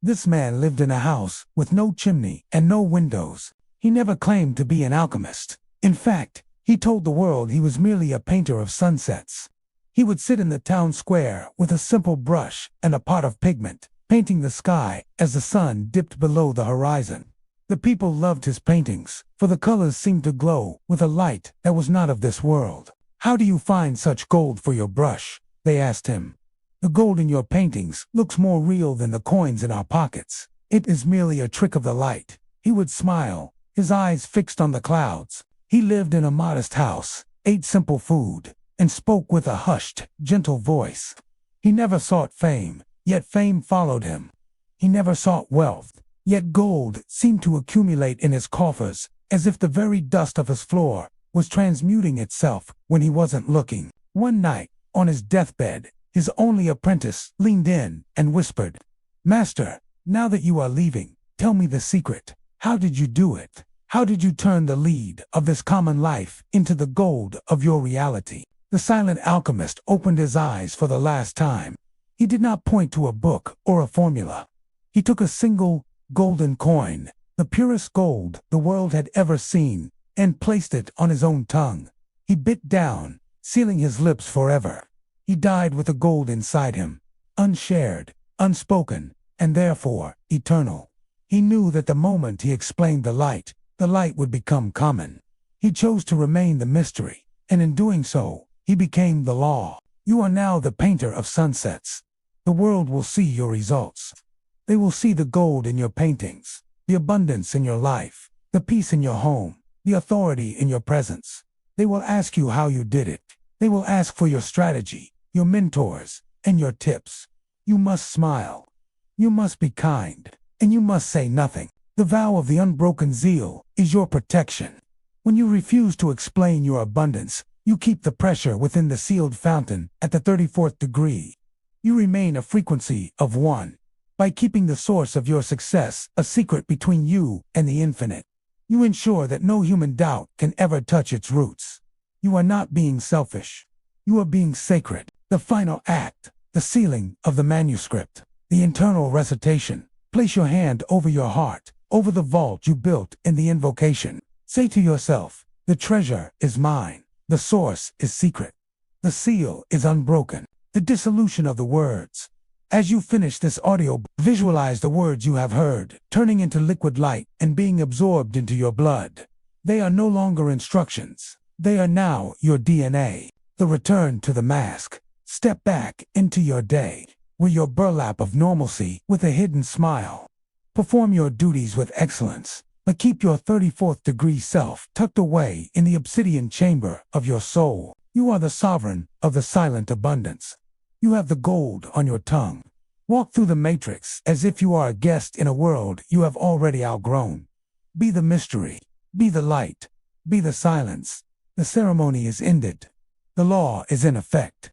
Speaker 1: This man lived in a house with no chimney and no windows. He never claimed to be an alchemist. In fact, he told the world he was merely a painter of sunsets. He would sit in the town square with a simple brush and a pot of pigment, painting the sky as the sun dipped below the horizon. The people loved his paintings, for the colors seemed to glow with a light that was not of this world. "How do you find such gold for your brush?" they asked him. "The gold in your paintings looks more real than the coins in our pockets. It is merely a trick of the light." He would smile, his eyes fixed on the clouds. He lived in a modest house, ate simple food, and spoke with a hushed, gentle voice. He never sought fame, yet fame followed him. He never sought wealth, yet gold seemed to accumulate in his coffers, as if the very dust of his floor was transmuting itself when he wasn't looking. One night, on his deathbed, his only apprentice leaned in and whispered, "Master, now that you are leaving, tell me the secret. How did you do it? How did you turn the lead of this common life into the gold of your reality?" The silent alchemist opened his eyes for the last time. He did not point to a book or a formula. He took a single golden coin, the purest gold the world had ever seen, and placed it on his own tongue. He bit down, sealing his lips forever. He died with the gold inside him, unshared, unspoken, and therefore eternal. He knew that the moment he explained the light would become common. He chose to remain the mystery, and in doing so, he became the law. You are now the painter of sunsets. The world will see your results. They will see the gold in your paintings, the abundance in your life, the peace in your home, the authority in your presence. They will ask you how you did it. They will ask for your strategy, your mentors, and your tips. You must smile. You must be kind. And you must say nothing. The vow of the unbroken zeal is your protection. When you refuse to explain your abundance, you keep the pressure within the sealed fountain at the 34th degree. You remain a frequency of 1. By keeping the source of your success a secret between you and the infinite, you ensure that no human doubt can ever touch its roots. You are not being selfish. You are being sacred. The final act, the sealing of the manuscript, the internal recitation. Place your hand over your heart, over the vault you built in the invocation. Say to yourself, the treasure is mine. The source is secret. The seal is unbroken. The dissolution of the words. As you finish this audio, visualize the words you have heard, turning into liquid light and being absorbed into your blood. They are no longer instructions. They are now your DNA. The return to the mask. Step back into your day, with your burlap of normalcy with a hidden smile. Perform your duties with excellence, but keep your 34th degree self tucked away in the obsidian chamber of your soul. You are the sovereign of the silent abundance. You have the gold on your tongue. Walk through the matrix as if you are a guest in a world you have already outgrown. Be the mystery. Be the light. Be the silence. The ceremony is ended. The law is in effect.